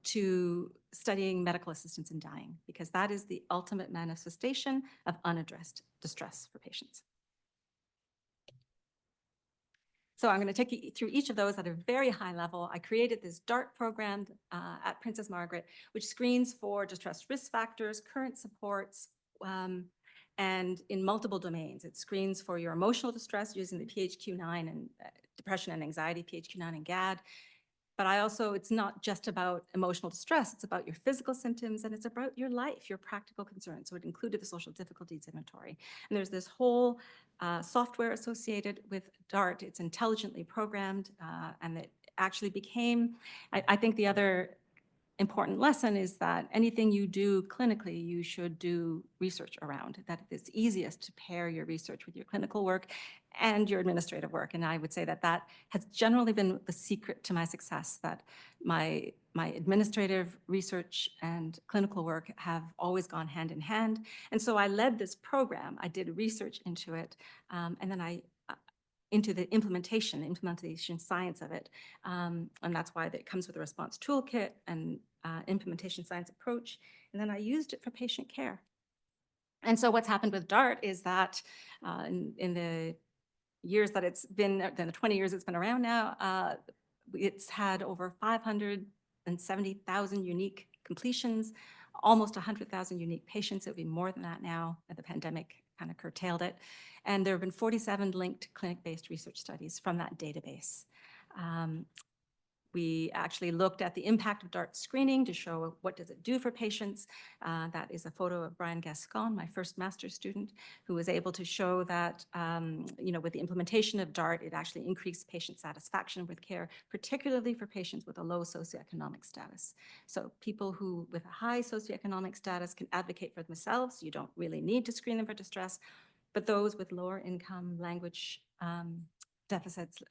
to studying medical assistance in dying, because that is the ultimate manifestation of unaddressed distress for patients. So I'm going to take you through each of those at a very high level. I created this DART program at Princess Margaret, which screens for distress risk factors, current supports, and in multiple domains. It screens for your emotional distress using the PHQ-9 and depression and anxiety, PHQ-9 and GAD. But it's not just about emotional distress, it's about your physical symptoms, and it's about your life, your practical concerns. So it included the social difficulties inventory. And there's this whole software associated with DART. It's intelligently programmed, and it actually became, I think the other important lesson is that anything you do clinically, you should do research around, that it's easiest to pair your research with your clinical work and your administrative work. And I would say that that has generally been the secret to my success, that my administrative research and clinical work have always gone hand in hand. And so I led this program, I did research into it, and then into the implementation science of it. And that's why it comes with a response toolkit and implementation science approach. And then I used it for patient care. And so what's happened with DART is that in the years that it's been, the 20 years it's been around now, it's had over 570,000 unique completions, almost 100,000 unique patients. It would be more than that now, and the pandemic kind of curtailed it. And there have been 47 linked clinic-based research studies from that database. We actually looked at the impact of DART screening to show what does it do for patients. That is a photo of Brian Gascon, my first master's student, who was able to show that, with the implementation of DART, it actually increased patient satisfaction with care, particularly for patients with a low socioeconomic status. So people who with a high socioeconomic status can advocate for themselves. You don't really need to screen them for distress, but those with lower income, language deficits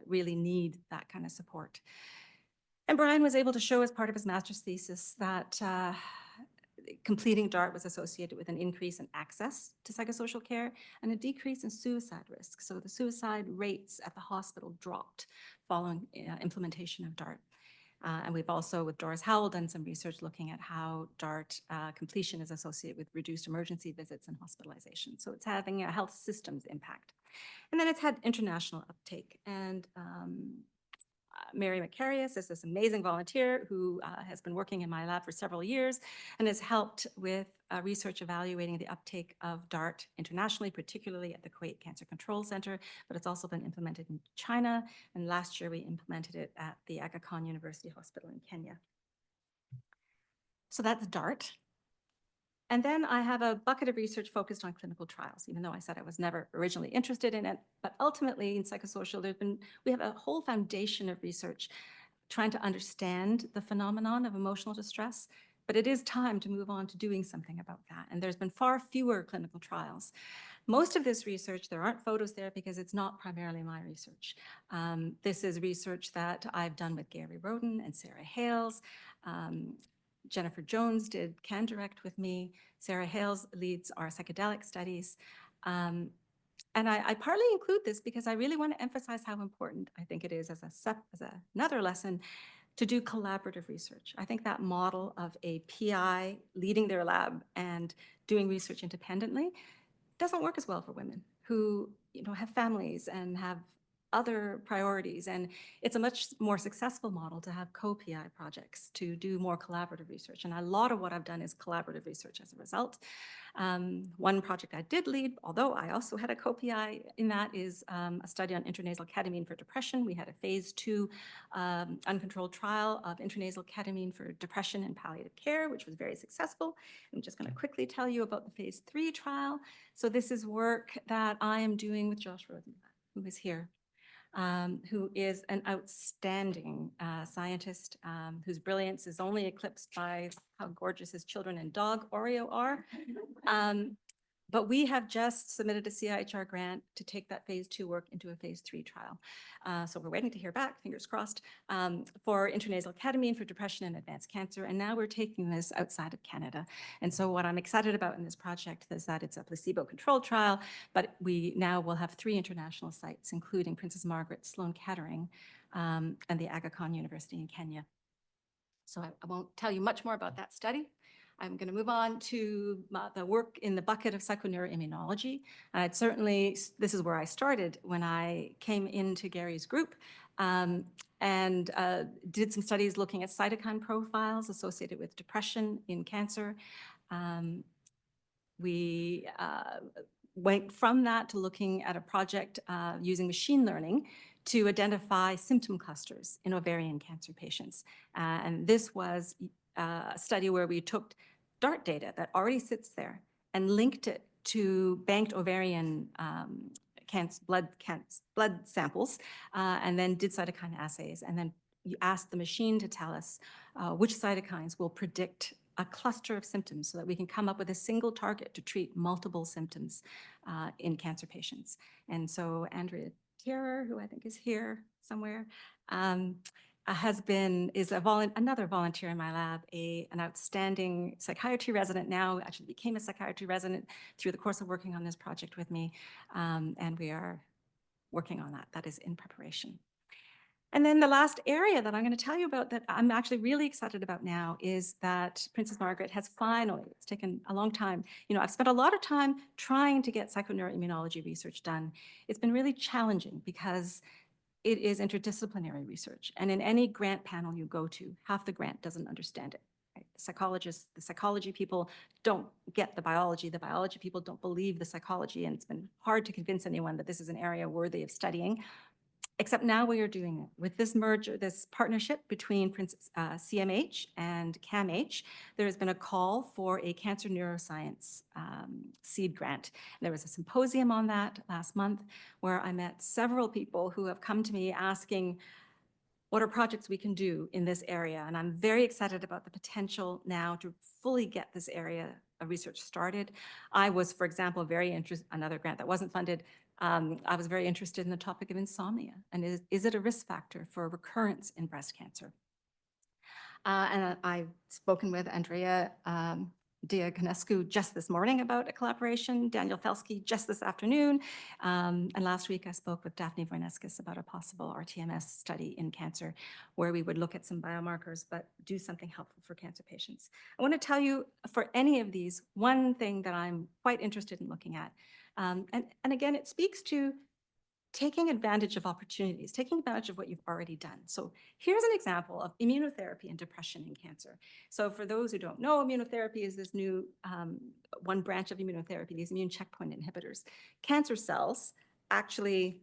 really need that kind of support. And Brian was able to show as part of his master's thesis that completing DART was associated with an increase in access to psychosocial care and a decrease in suicide risk. So the suicide rates at the hospital dropped following implementation of DART. And we've also, with Doris Howell, done some research looking at how DART completion is associated with reduced emergency visits and hospitalization. So it's having a health systems impact. And then it's had international uptake. And Mary Macarius is this amazing volunteer who has been working in my lab for several years and has helped with research evaluating the uptake of DART internationally, particularly at the Kuwait Cancer Control Center, but it's also been implemented in China. And last year we implemented it at the Aga Khan University Hospital in Kenya. So that's DART. And then I have a bucket of research focused on clinical trials, even though I said I was never originally interested in it. But ultimately in psychosocial, we have a whole foundation of research trying to understand the phenomenon of emotional distress. But it is time to move on to doing something about that. And there's been far fewer clinical trials. Most of this research, there aren't photos there because it's not primarily my research. This is research that I've done with Gary Roden and Sarah Hales. Jennifer Jones did CanDirect with me. Sarah Hales leads our psychedelic studies. And I partly include this because I really want to emphasize how important I think it is as another lesson to do collaborative research. I think that model of a PI leading their lab and doing research independently doesn't work as well for women who have families and have other priorities. And it's a much more successful model to have co-PI projects to do more collaborative research. And a lot of what I've done is collaborative research as a result. One project I did lead, although I also had a co-PI in that, is a study on intranasal ketamine for depression. We had a phase 2 uncontrolled trial of intranasal ketamine for depression and palliative care, which was very successful. I'm just going to quickly tell you about the phase 3 trial. So this is work that I am doing with Josh Rosenblatt, who is here. Who is an outstanding scientist whose brilliance is only eclipsed by how gorgeous his children and dog Oreo are. But we have just submitted a CIHR grant to take that phase 2 work into a phase 3 trial. So we're waiting to hear back, fingers crossed, for intranasal ketamine for depression and advanced cancer. And now we're taking this outside of Canada. And so what I'm excited about in this project is that it's a placebo-controlled trial, but we now will have 3 international sites, including Princess Margaret, Sloan Kettering, and the Aga Khan University in Kenya. So I won't tell you much more about that study. I'm going to move on to the work in the bucket of psychoneuroimmunology. This is where I started when I came into Gary's group and did some studies looking at cytokine profiles associated with depression in cancer. We went from that to looking at a project using machine learning to identify symptom clusters in ovarian cancer patients. And this was a study where we took DART data that already sits there and linked it to banked ovarian blood samples, and then did cytokine assays. And then you asked the machine to tell us which cytokines will predict a cluster of symptoms so that we can come up with a single target to treat multiple symptoms in cancer patients. And so Andrea Tierer, who I think is here somewhere, is another volunteer in my lab, an outstanding psychiatry resident now, actually became a psychiatry resident through the course of working on this project with me. And we are working on that. That is in preparation. And then the last area that I'm going to tell you about that I'm actually really excited about now is that Princess Margaret has finally, it's taken a long time, I've spent a lot of time trying to get psychoneuroimmunology research done. It's been really challenging because it is interdisciplinary research. And in any grant panel you go to, half the grant doesn't understand it. Right? The psychology people don't get the biology people don't believe the psychology, and it's been hard to convince anyone that this is an area worthy of studying. Except now we are doing it. With this merger, this partnership between CMH and CAMH, there has been a call for a cancer neuroscience seed grant. And there was a symposium on that last month where I met several people who have come to me asking, what are projects we can do in this area? And I'm very excited about the potential now to fully get this area of research started. I was, for example, very interested, another grant that wasn't funded, I was very interested in the topic of insomnia, and is it a risk factor for recurrence in breast cancer? And I've spoken with Andrea Diaconescu just this morning about a collaboration, Daniel Felsky just this afternoon. And last week I spoke with Daphne Voyneskis about a possible RTMS study in cancer where we would look at some biomarkers but do something helpful for cancer patients. I want to tell you for any of these, one thing that I'm quite interested in looking at. And again, it speaks to taking advantage of opportunities, taking advantage of what you've already done. So here's an example of immunotherapy and depression in cancer. So for those who don't know, immunotherapy is this new one branch of immunotherapy, these immune checkpoint inhibitors. Cancer cells actually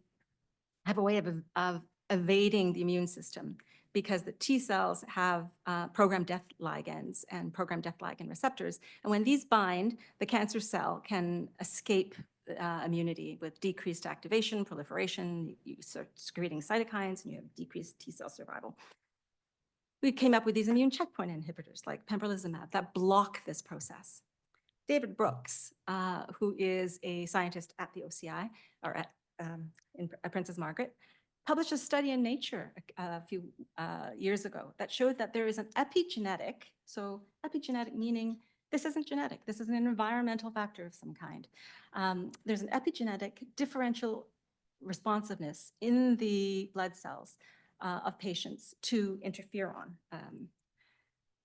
have a way of evading the immune system because the T cells have programmed death ligands and programmed death ligand receptors. And when these bind, the cancer cell can escape immunity with decreased activation, proliferation, you start secreting cytokines, and you have decreased T cell survival. We came up with these immune checkpoint inhibitors like pembrolizumab that block this process. David Brooks, who is a scientist at the OCI or at Princess Margaret, published a study in Nature a few years ago that showed that there is an epigenetic, so epigenetic meaning this isn't genetic, this is an environmental factor of some kind. There's an epigenetic differential responsiveness in the blood cells of patients to interferon.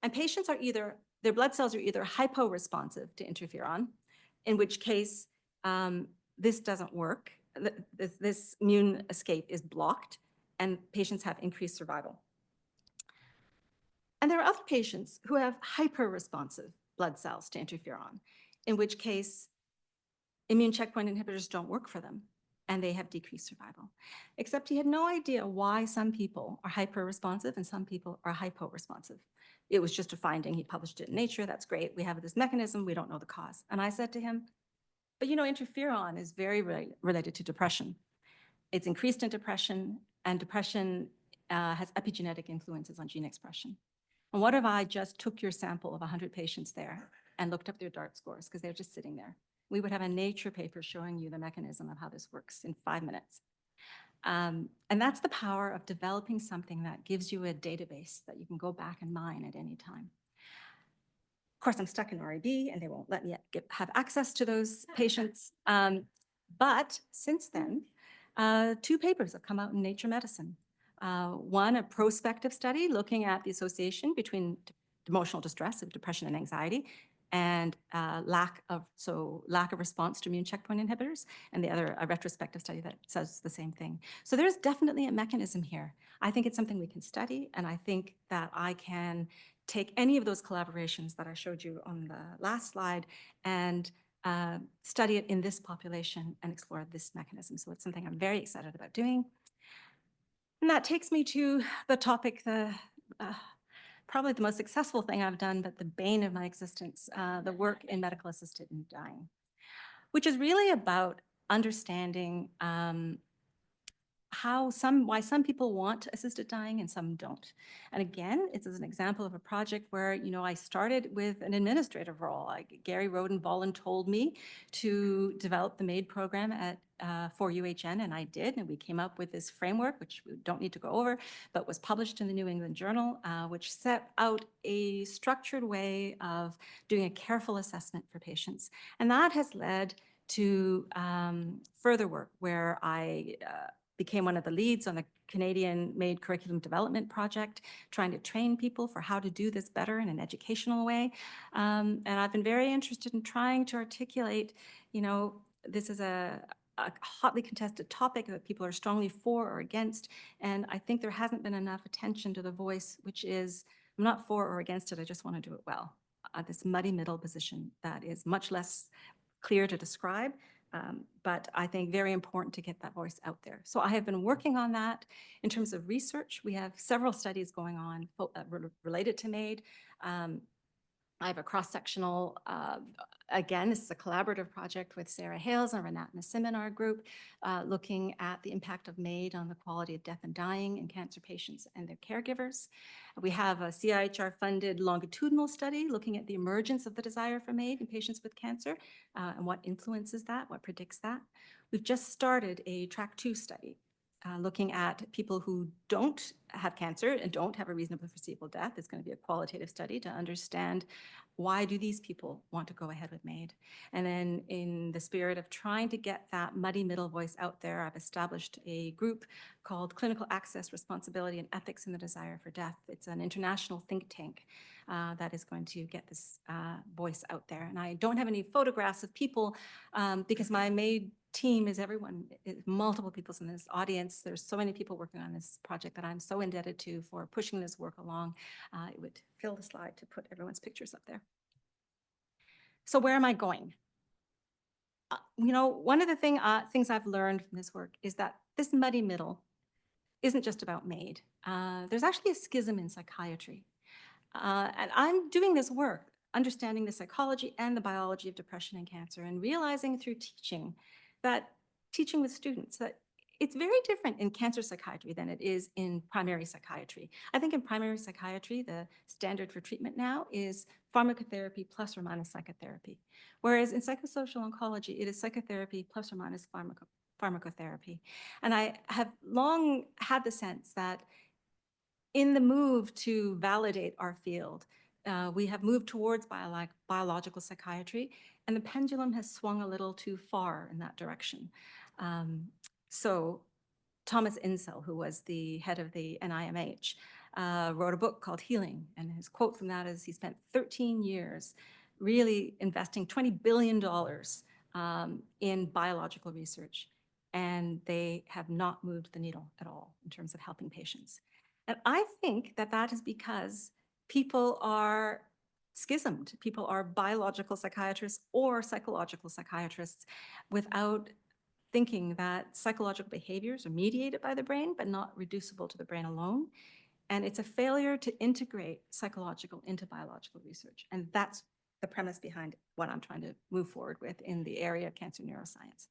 And patients are either, their blood cells are either hypo-responsive to interferon, in which case this doesn't work, this immune escape is blocked, and patients have increased survival. And there are other patients who have hyper-responsive blood cells to interferon, in which case immune checkpoint inhibitors don't work for them, and they have decreased survival. Except he had no idea why some people are hyper-responsive and some people are hypo-responsive. It was just a finding. He published it in Nature. That's great. We have this mechanism. We don't know the cause. And I said to him, but you know, interferon is very related to depression. It's increased in depression, and depression has epigenetic influences on gene expression. And what if I just took your sample of 100 patients there and looked up their DART scores because they're just sitting there? We would have a Nature paper showing you the mechanism of how this works in 5 minutes. And that's the power of developing something that gives you a database that you can go back and mine at any time. Of course, I'm stuck in REB and they won't let me have access to those patients. But since then, 2 papers have come out in Nature Medicine. One, a prospective study looking at the association between emotional distress of depression and anxiety and lack of response to immune checkpoint inhibitors, and the other, a retrospective study that says the same thing. So there's definitely a mechanism here. I think it's something we can study, and I think that I can take any of those collaborations that I showed you on the last slide and study it in this population and explore this mechanism. So it's something I'm very excited about doing. And that takes me to the topic, probably the most successful thing I've done, but the bane of my existence, the work in medical assisted dying, which is really about understanding why some people want assisted dying and some don't. And again, it's an example of a project where, you know, I started with an administrative role. Gary Roden-Bolin told me to develop the MAID program for UHN, and I did, and we came up with this framework, which we don't need to go over, but was published in the New England Journal, which set out a structured way of doing a careful assessment for patients. And that has led to further work where I became one of the leads on the Canadian MAID curriculum development project, trying to train people for how to do this better in an educational way. And I've been very interested in trying to articulate, you know, this is a hotly contested topic that people are strongly for or against. And I think there hasn't been enough attention to the voice, which is, I'm not for or against it, I just want to do it well. This muddy middle position that is much less clear to describe, but I think very important to get that voice out there. So I have been working on that. In terms of research, we have several studies going on related to MAID. I have a cross-sectional, again, this is a collaborative project with Sarah Hales and Renat Nassim in our group, looking at the impact of MAID on the quality of death and dying in cancer patients and their caregivers. We have a CIHR-funded longitudinal study looking at the emergence of the desire for MAID in patients with cancer and what influences that, what predicts that. We've just started a track 2 study looking at people who don't have cancer and don't have a reasonable foreseeable death. It's going to be a qualitative study to understand why do these people want to go ahead with MAID. And then in the spirit of trying to get that muddy middle voice out there, I've established a group called Clinical Access, Responsibility, and Ethics in the Desire for Death. It's an international think tank that is going to get this voice out there. And I don't have any photographs of people because my MAID team is everyone, multiple people in this audience. There's so many people working on this project that I'm so indebted to for pushing this work along. It would fill the slide to put everyone's pictures up there. So where am I going? You know, one of the things I've learned from this work is that this muddy middle isn't just about MAID. There's actually a schism in psychiatry. And I'm doing this work, understanding the psychology and the biology of depression and cancer, and realizing through teaching with students, that it's very different in cancer psychiatry than it is in primary psychiatry. I think in primary psychiatry, the standard for treatment now is pharmacotherapy plus or minus psychotherapy. Whereas in psychosocial oncology, it is psychotherapy plus or minus pharmacotherapy. And I have long had the sense that in the move to validate our field, we have moved towards biological psychiatry, and the pendulum has swung a little too far in that direction. So Thomas Insel, who was the head of the NIMH, wrote a book called Healing, and his quote from that is he spent 13 years really investing $20 billion in biological research, and they have not moved the needle at all in terms of helping patients. And I think that that is because people are schismed. People are biological psychiatrists or psychological psychiatrists without thinking that psychological behaviors are mediated by the brain, but not reducible to the brain alone. And it's a failure to integrate psychological into biological research. And that's the premise behind what I'm trying to move forward with in the area of cancer neuroscience.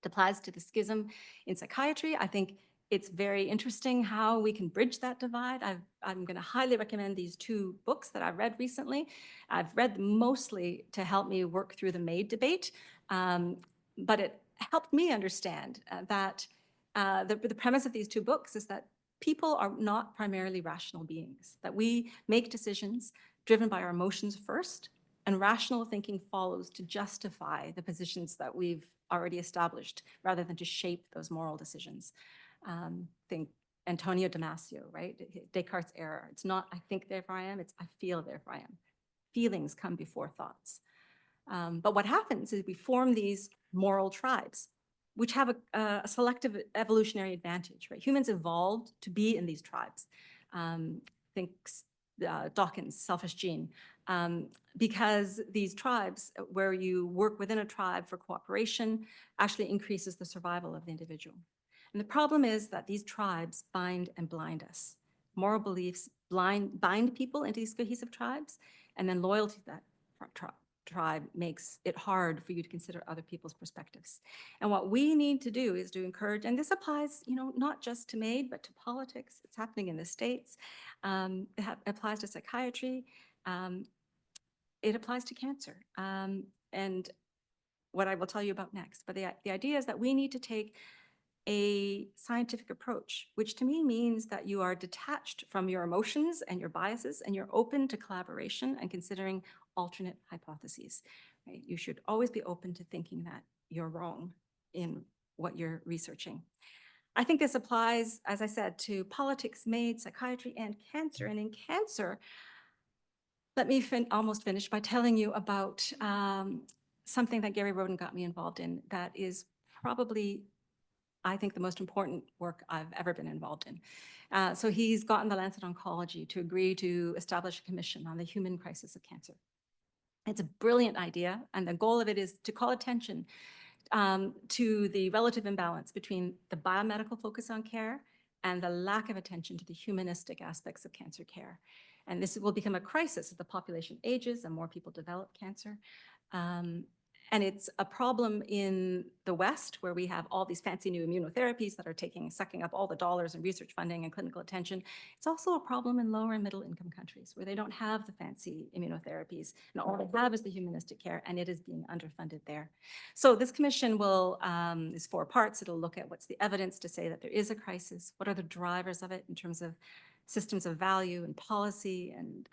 It applies to the schism in psychiatry. I think it's very interesting how we can bridge that divide. I'm going to highly recommend these 2 books that I've read recently. I've read them mostly to help me work through the MAID debate, but it helped me understand that the premise of these 2 books is that people are not primarily rational beings, that we make decisions driven by our emotions first, and rational thinking follows to justify the positions that we've already established rather than to shape those moral decisions. Think Antonio Damasio, right? Descartes' error. It's not I think therefore I am, it's I feel therefore I am. Feelings come before thoughts. But what happens is we form these moral tribes, which have a selective evolutionary advantage, right? Humans evolved to be in these tribes. Think Dawkins' selfish gene, because these tribes, where you work within a tribe for cooperation, actually increases the survival of the individual. And the problem is that these tribes bind and blind us. Moral beliefs bind people into these cohesive tribes, and then loyalty to that tribe makes it hard for you to consider other people's perspectives. And what we need to do is to encourage, and this applies, you know, not just to MAID, but to politics. It's happening in the States. It applies to psychiatry. It applies to cancer. And what I will tell you about next. But the idea is that we need to take a scientific approach, which to me means that you are detached from your emotions and your biases, and you're open to collaboration and considering alternate hypotheses. Right? You should always be open to thinking that you're wrong in what you're researching. I think this applies, as I said, to politics, MAID, psychiatry, and cancer. And in cancer, let me almost finish by telling you about something that Gary Roden got me involved in that is probably, I think, the most important work I've ever been involved in. So he's gotten the Lancet Oncology to agree to establish a commission on the human crisis of cancer. It's a brilliant idea, and the goal of it is to call attention to the relative imbalance between the biomedical focus on care and the lack of attention to the humanistic aspects of cancer care. And this will become a crisis as the population ages and more people develop cancer. And it's a problem in the West, where we have all these fancy new immunotherapies that are sucking up all the dollars and research funding and clinical attention. It's also a problem in lower and middle income countries, where they don't have the fancy immunotherapies, and all they have is the humanistic care, and it is being underfunded there. So this commission is 4 parts. It'll look at what's the evidence to say that there is a crisis, what are the drivers of it in terms of systems of value and policy and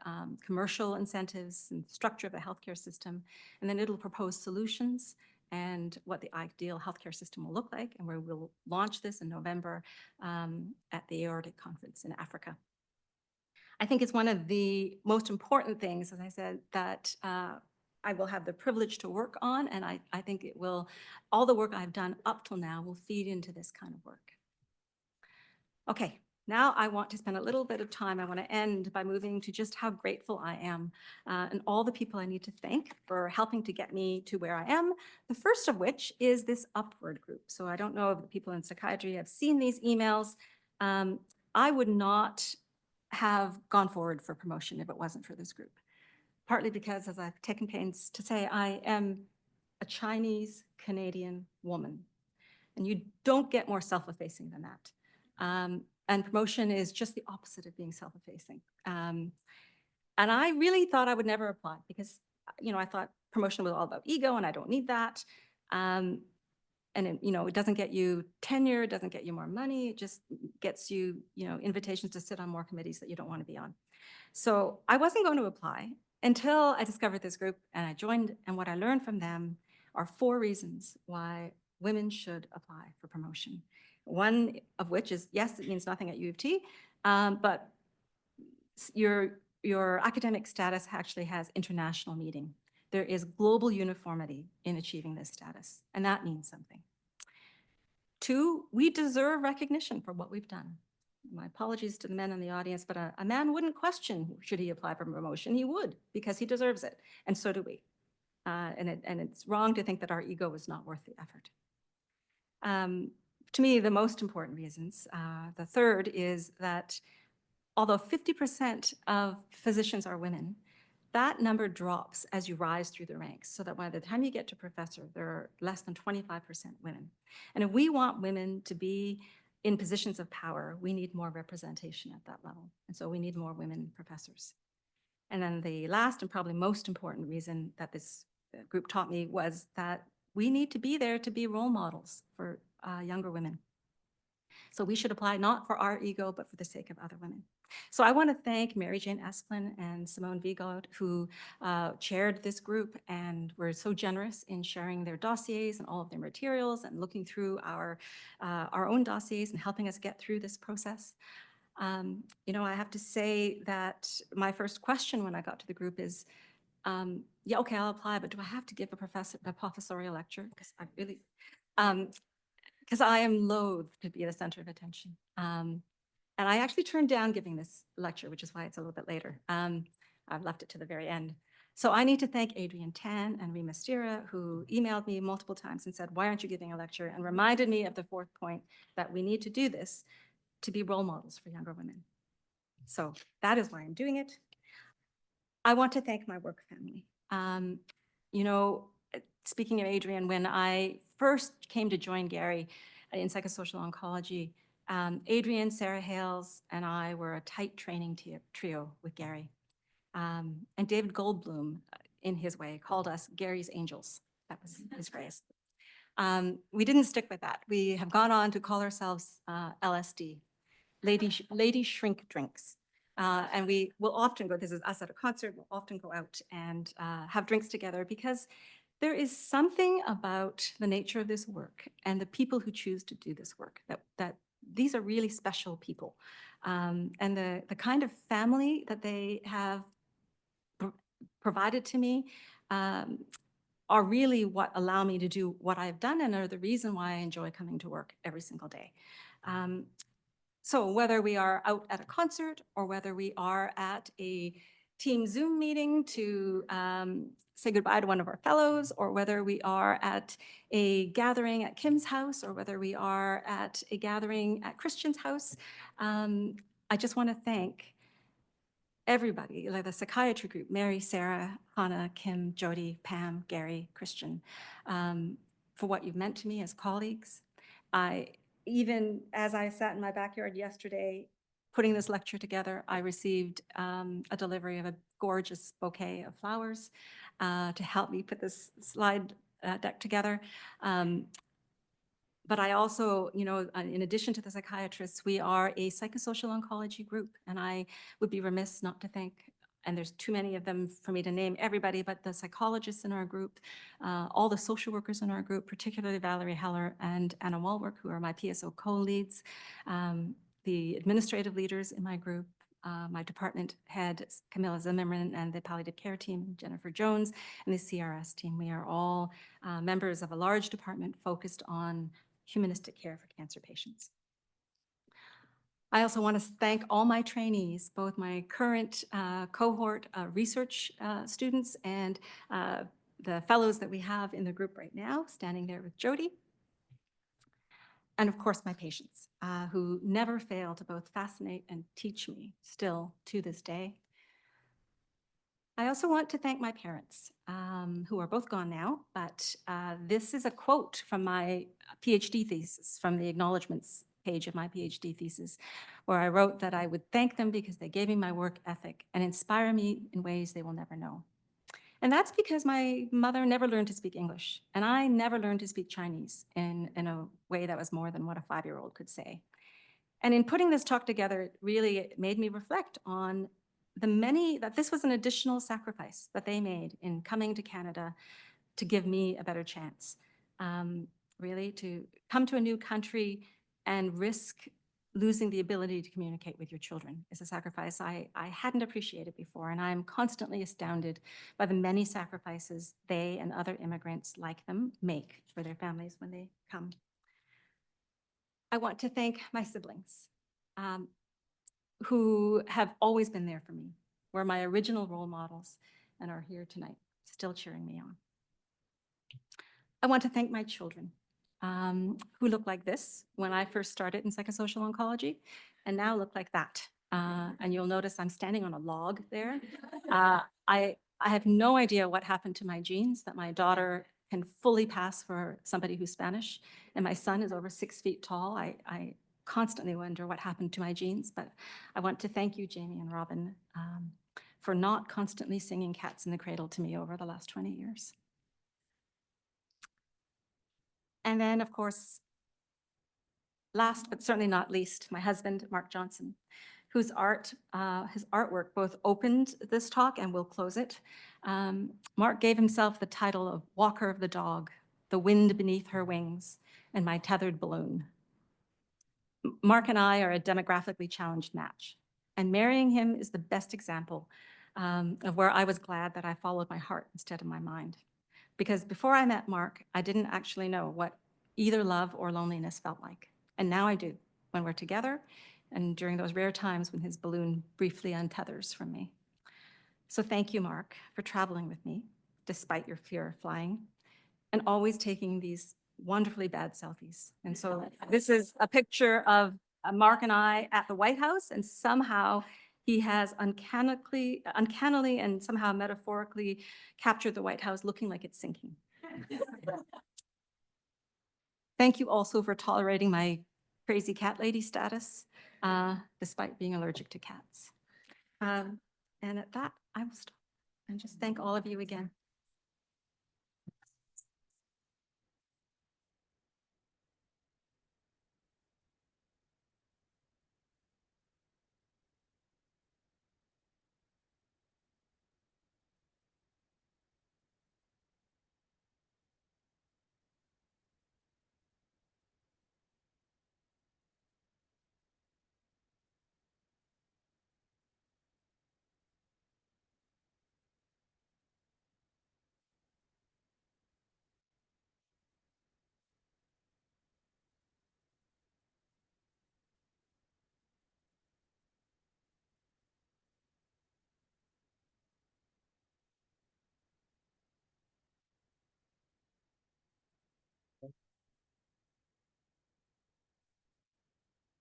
commercial incentives and structure of the healthcare system. And then it'll propose solutions and what the ideal healthcare system will look like. And we will launch this in November at the Aortic Conference in Africa. I think it's one of the most important things, as I said, that I will have the privilege to work on. And I think it will, all the work I've done up till now will feed into this kind of work. Okay. Now I want to spend a little bit of time. I want to end by moving to just how grateful I am and all the people I need to thank for helping to get me to where I am. The first of which is this Upward group. So I don't know if the people in psychiatry have seen these emails. I would not have gone forward for promotion if it wasn't for this group. Partly because, as I've taken pains to say, I am a Chinese Canadian woman. And you don't get more self-effacing than that. And promotion is just the opposite of being self-effacing. And I really thought I would never apply because, I thought promotion was all about ego and I don't need that. And it doesn't get you tenure, it doesn't get you more money, it just gets you, invitations to sit on more committees that you don't want to be on. So I wasn't going to apply until I discovered this group and I joined, and what I learned from them are 4 reasons why women should apply for promotion. One of which is, yes, it means nothing at U of T, but your academic status actually has international meaning. There is global uniformity in achieving this status, and that means something. 2, we deserve recognition for what we've done. My apologies to the men in the audience, but a man wouldn't question should he apply for promotion. He would, because he deserves it, and so do we. And it's wrong to think that our ego is not worth the effort. To me, the most important reasons, the third is that although 50% of physicians are women, that number drops as you rise through the ranks, so that by the time you get to professor, there are less than 25% women. And if we want women to be in positions of power, we need more representation at that level. And so we need more women professors. And then the last and probably most important reason that this group taught me was that we need to be there to be role models for younger women. So we should apply not for our ego, but for the sake of other women. So I want to thank Mary Jane Esplin and Simone Vigot, who chaired this group and were so generous in sharing their dossiers and all of their materials and looking through our own dossiers and helping us get through this process. I have to say that my first question when I got to the group is, yeah, okay, I'll apply, but do I have to give a professorial lecture? Because I really, because I am loath to be the center of attention. And I actually turned down giving this lecture, which is why it's a little bit later. I've left it to the very end. So I need to thank Adrienne Tan and Rima Stira, who emailed me multiple times and said, why aren't you giving a lecture? And reminded me of the 4th point, that we need to do this to be role models for younger women. So that is why I'm doing it. I want to thank my work family. Speaking of Adrienne, when I first came to join Gary in psychosocial oncology, Adrienne, Sarah Hales, and I were a tight training trio with Gary. And David Goldblum, in his way, called us Gary's angels. That was his phrase. We didn't stick with that. We have gone on to call ourselves LSD, Lady Shrink Drinks. And we will often go, this is us at a concert, we'll often go out and have drinks together, because there is something about the nature of this work and the people who choose to do this work that these are really special people. And the kind of family that they have provided to me are really what allow me to do what I've done and are the reason why I enjoy coming to work every single day. So whether we are out at a concert or whether we are at a team Zoom meeting to say goodbye to one of our fellows, or whether we are at a gathering at Kim's house, or whether we are at a gathering at Christian's house, I just want to thank everybody, like the psychiatry group, Mary, Sarah, Hannah, Kim, Jody, Pam, Gary, Christian, for what you've meant to me as colleagues. Even as I sat in my backyard yesterday, putting this lecture together, I received a delivery of a gorgeous bouquet of flowers to help me put this slide deck together. But I also, in addition to the psychiatrists, we are a psychosocial oncology group, and I would be remiss not to thank, and there's too many of them for me to name everybody, but the psychologists in our group, all the social workers in our group, particularly Valerie Heller and Anna Walwork, who are my PSO co-leads, the administrative leaders in my group, my department head, Camilla Zimmerman, and the palliative care team, Jennifer Jones, and the CRS team. We are all members of a large department focused on humanistic care for cancer patients. I also want to thank all my trainees, both my current cohort research students and the fellows that we have in the group right now, standing there with Jody. And of course, my patients, who never fail to both fascinate and teach me still to this day. I also want to thank my parents, who are both gone now, but this is a quote from my PhD thesis, from the acknowledgements page of my PhD thesis, where I wrote that I would thank them because they gave me my work ethic and inspire me in ways they will never know. And that's because my mother never learned to speak English, and I never learned to speak Chinese in a way that was more than what a 5-year-old could say. And in putting this talk together, it really made me reflect on that this was an additional sacrifice that they made in coming to Canada to give me a better chance. Really, to come to a new country and risk losing the ability to communicate with your children is a sacrifice I hadn't appreciated before, and I'm constantly astounded by the many sacrifices they and other immigrants like them make for their families when they come. I want to thank my siblings, who have always been there for me, were my original role models, and are here tonight, still cheering me on. I want to thank my children, who look like this when I first started in psychosocial oncology, and now look like that. And you'll notice I'm standing on a log there. I have no idea what happened to my genes, that my daughter can fully pass for somebody who's Spanish, and my son is over 6 feet tall. I constantly wonder what happened to my genes, but I want to thank you, Jamie and Robin, for not constantly singing Cats in the Cradle to me over the last 20 years. And then, of course, last but certainly not least, my husband, Mark Johnson, whose his artwork both opened this talk and will close it. Mark gave himself the title of Walker of the Dog, The Wind Beneath Her Wings, and My Tethered Balloon. Mark and I are a demographically challenged match, and marrying him is the best example of where I was glad that I followed my heart instead of my mind. Because before I met Mark, I didn't actually know what either love or loneliness felt like. And now I do, when we're together and during those rare times when his balloon briefly untethers from me. So thank you, Mark, for traveling with me, despite your fear of flying, and always taking these wonderfully bad selfies. And so this is a picture of Mark and I at the White House, and somehow he has uncannily and somehow metaphorically captured the White House looking like it's sinking. Thank you also for tolerating my crazy cat lady status, despite being allergic to cats. And at that, I will stop and just thank all of you again.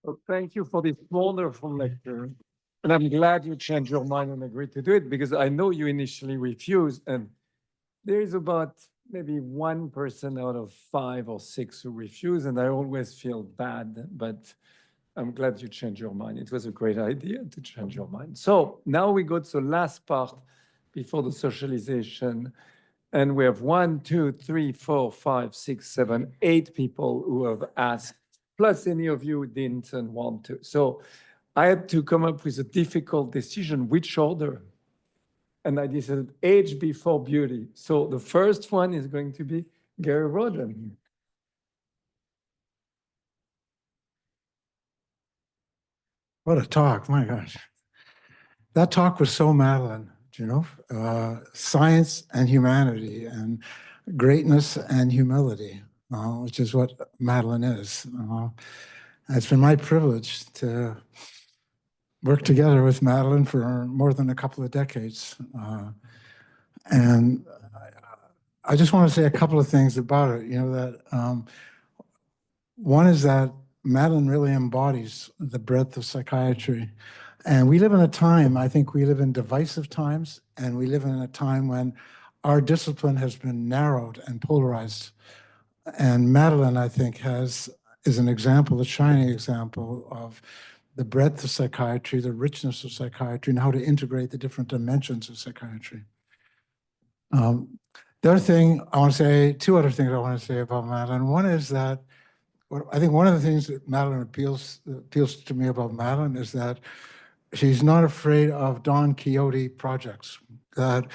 Well, thank you for this wonderful lecture. And I'm glad you changed your mind and agreed to do it because I know you initially refused. And there is about maybe 1% out of 5 or 6 who refuse. And I always feel bad, but I'm glad you changed your mind. It was a great idea to change your mind. So now we go to the last part before the socialization. And we have 1, 2, 3, 4, 5, 6, 7, 8 people who have asked, plus any of you who didn't and want to. So I had to come up with a difficult decision, which order? And I decided age before beauty. So the first one is going to be Gary Roden. What a talk, my gosh. That talk was so Madeline, you know, science and humanity and greatness and humility, which is what Madeline is. It's been my privilege to work together with Madeline for more than a couple of decades. And I just want to say a couple of things about it, you know, that one is that Madeline really embodies the breadth of psychiatry. And we live in a time, I think we live in divisive times, and we live in a time when our discipline has been narrowed and polarized. And Madeline, I think, is an example, a shining example of the breadth of psychiatry, the richness of psychiatry, and how to integrate the different dimensions of psychiatry. The other thing I want to say, two other things I want to say about Madeline. One is that I think one of the things that Madeline appeals to me about Madeline is that she's not afraid of Don Quixote projects, that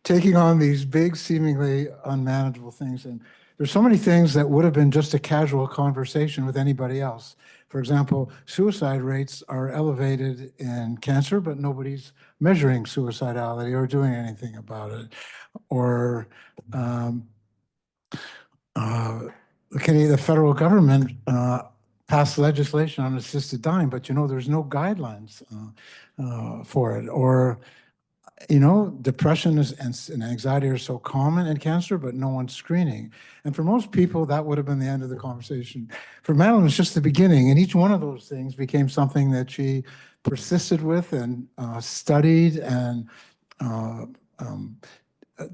taking on these big, seemingly unmanageable things. And there's so many things that would have been just a casual conversation with anybody else. For example, suicide rates are elevated in cancer, but nobody's measuring suicidality or doing anything about it. Or the federal government passed legislation on assisted dying, but you know, there's no guidelines for it. Or, you know, depression and anxiety are so common in cancer, but no one's screening. And for most people, that would have been the end of the conversation. For Madeline, it's just the beginning. And each one of those things became something that she persisted with and studied and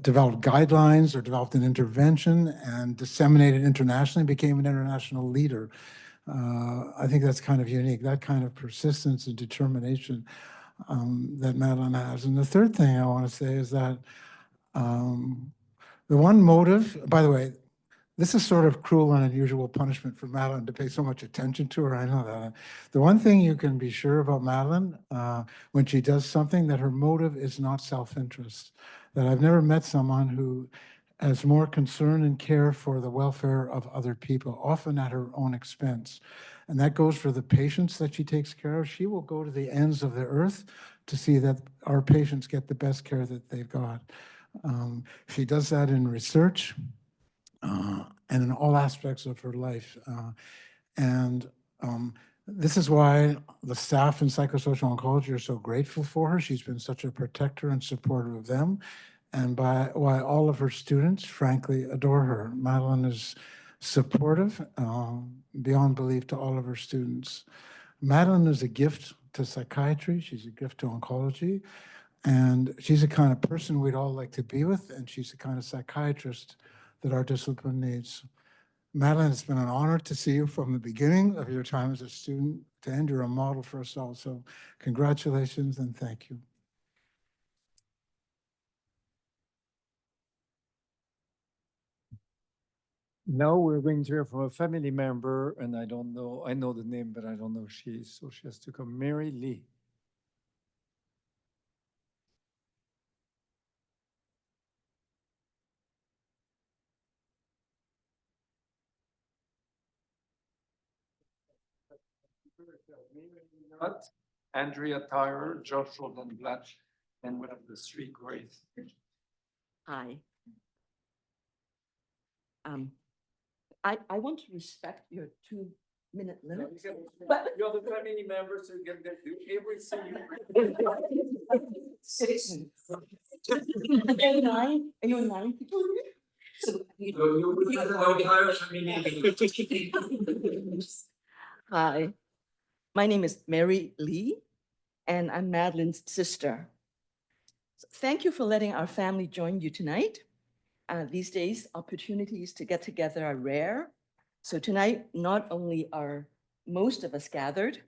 developed guidelines or developed an intervention and disseminated internationally, became an international leader. I think that's kind of unique, that kind of persistence and determination that Madeline has. And the third thing I want to say is that the one motive, by the way, this is sort of cruel and unusual punishment for Madeline to pay so much attention to her. I know that. The one thing you can be sure about Madeline when she does something, that her motive is not self-interest. That I've never met someone who has more concern and care for the welfare of other people, often at her own expense. And that goes for the patients that she takes care of. She will go to the ends of the earth to see that our patients get the best care that they've got. She does that in research and in all aspects of her life. This is why the staff in psychosocial oncology are so grateful for her. She's been such a protector and supporter of them, and why all of her students, frankly, adore her. Madeline is supportive beyond belief to all of her students. Madeline is a gift to psychiatry. She's a gift to oncology. And she's the kind of person we'd all like to be with, and she's the kind of psychiatrist that our discipline needs. Madeline, it's been an honor to see you from the beginning of your time as a student to end. You're a model for us all. So congratulations and thank you. Now we're going to hear from a family member, and I don't know, I know the name, but I don't know who she is, so she has to come. Mary Lee. Andrea Tyrer, Josh Rodenblatt, and one of the three Grace. Hi. I want to respect your 2-minute limit. But You're the family member, so you can do everything. Are you 9? Are you 9 people? Hi, my name is Mary Lee. and I'm Madeline's sister. So thank you for letting our family join you tonight. These days, opportunities to get together are rare. So tonight, not only are most of us gathered,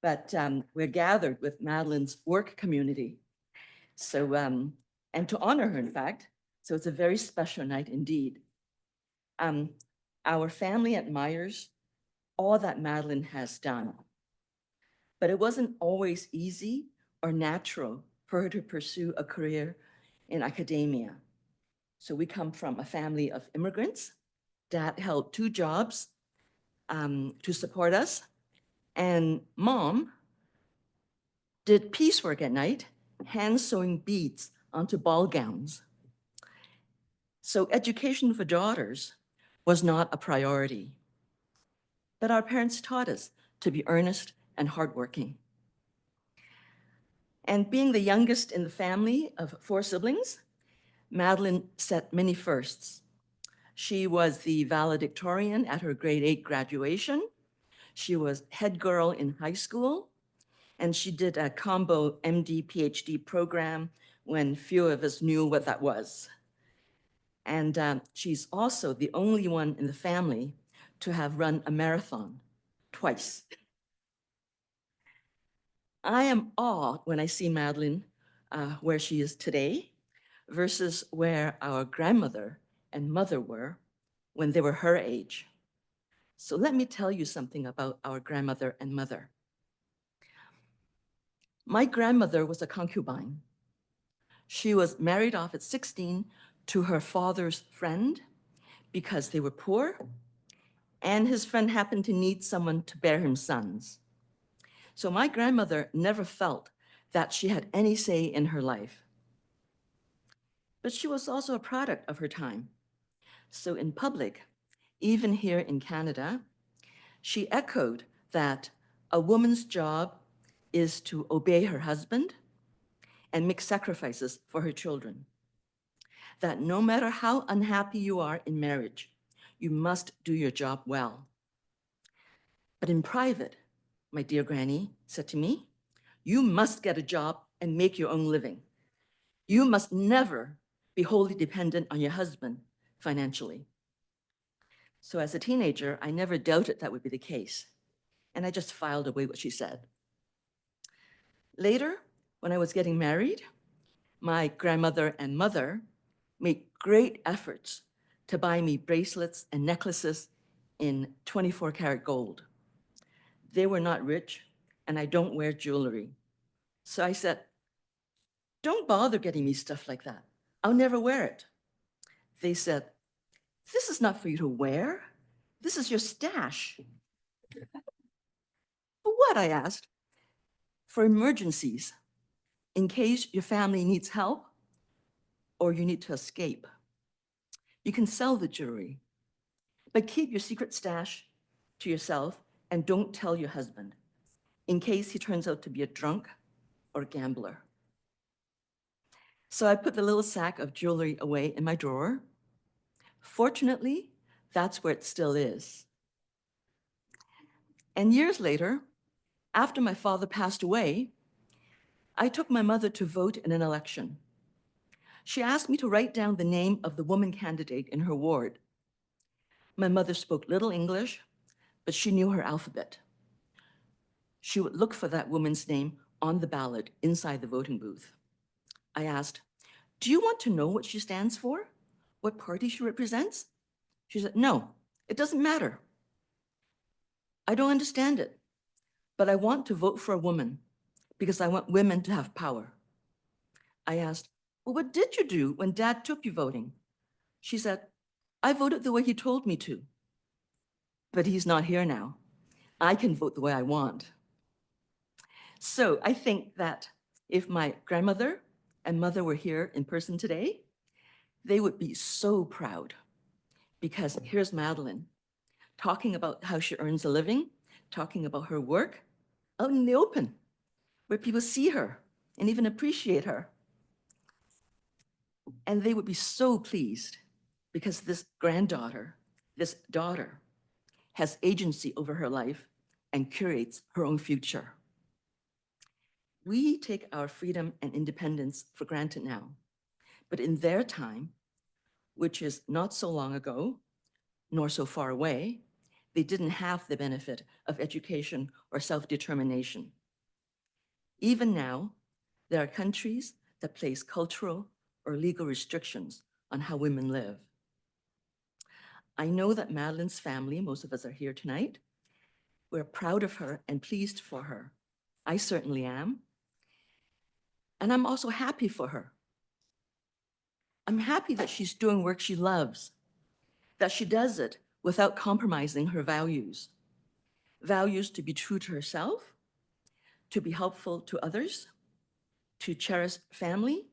but we're gathered with Madeline's work community. So, and to honor her, in fact, so it's a very special night indeed. Our family admires all that Madeline has done, but it wasn't always easy or natural for her to pursue a career in academia. So we come from a family of immigrants. Dad held 2 jobs to support us, and Mom did piecework at night, hand sewing beads onto ball gowns. So education for daughters was not a priority. But our parents taught us to be earnest and hardworking. And being the youngest in the family of 4 siblings, Madeline set many firsts. She was the valedictorian at her grade 8 graduation. She was head girl in high school, and she did a combo MD, PhD program when few of us knew what that was. And she's also the only one in the family to have run a marathon twice. I am awed when I see Madeline where she is today versus where our grandmother and mother were when they were her age. So let me tell you something about our grandmother and mother. My grandmother was a concubine. She was married off at 16 to her father's friend because they were poor, and his friend happened to need someone to bear him sons. So my grandmother never felt that she had any say in her life. But she was also a product of her time. So in public, even here in Canada, she echoed that a woman's job is to obey her husband and make sacrifices for her children. That no matter how unhappy you are in marriage, you must do your job well. But in private, my dear granny said to me, you must get a job and make your own living. You must never be wholly dependent on your husband financially. So as a teenager, I never doubted that would be the case, and I just filed away what she said. Later, when I was getting married, my grandmother and mother made great efforts to buy me bracelets and necklaces in 24-karat gold. They were not rich, and I don't wear jewelry. So I said, don't bother getting me stuff like that. I'll never wear it. They said, this is not for you to wear. This is your stash. For what, I asked. For emergencies, in case your family needs help or you need to escape. You can sell the jewelry, but keep your secret stash to yourself and don't tell your husband in case he turns out to be a drunk or a gambler. So I put the little sack of jewelry away in my drawer. Fortunately, that's where it still is. And years later, after my father passed away, I took my mother to vote in an election. She asked me to write down the name of the woman candidate in her ward. My mother spoke little English, but she knew her alphabet. She would look for that woman's name on the ballot inside the voting booth. I asked, do you want to know what she stands for? What party she represents? She said, no, it doesn't matter. I don't understand it, but I want to vote for a woman because I want women to have power. I asked, well, what did you do when Dad took you voting? She said, I voted the way he told me to, but he's not here now. I can vote the way I want. So I think that if my grandmother and mother were here in person today, they would be so proud because here's Madeline talking about how she earns a living, talking about her work out in the open where people see her and even appreciate her. And they would be so pleased because this granddaughter, this daughter, has agency over her life and curates her own future. We take our freedom and independence for granted now, but in their time, which is not so long ago, nor so far away, they didn't have the benefit of education or self-determination. Even now, there are countries that place cultural or legal restrictions on how women live. I know that Madeline's family, most of us are here tonight, we're proud of her and pleased for her. I certainly am. And I'm also happy for her. I'm happy that she's doing work she loves, that she does it without compromising her values. Values to be true to herself, to be helpful to others, to cherish family,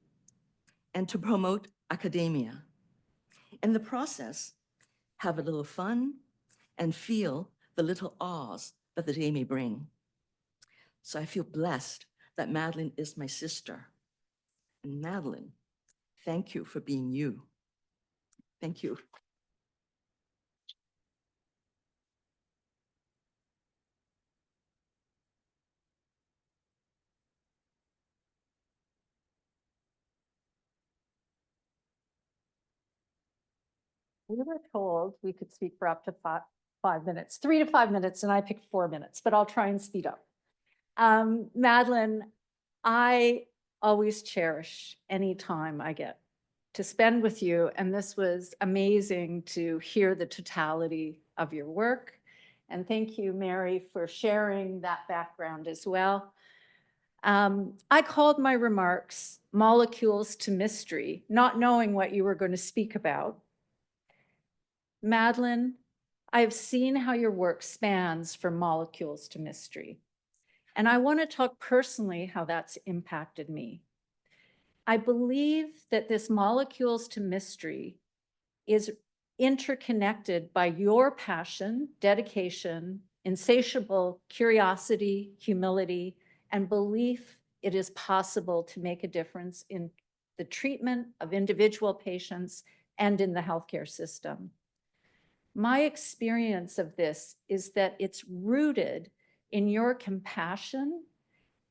and to promote academia. In the process, have a little fun and feel the little awes that the day may bring. So I feel blessed that Madeline is my sister. And Madeline, thank you for being you. Thank you. We were told we could speak for up to five minutes, 3 to 5 minutes, and I picked 4 minutes, but I'll try and speed up. Madeline, I always cherish any time I get to spend with you, and this was amazing to hear the totality of your work. And thank you, Mary, for sharing that background as well. I called my remarks Molecules to Mystery, not knowing what you were going to speak about. Madeline, I've seen how your work spans from molecules to mystery, and I want to talk personally how that's impacted me. I believe that this molecules to mystery is interconnected by your passion, dedication, insatiable curiosity, humility, and belief it is possible to make a difference in the treatment of individual patients and in the healthcare system. My experience of this is that it's rooted in your compassion,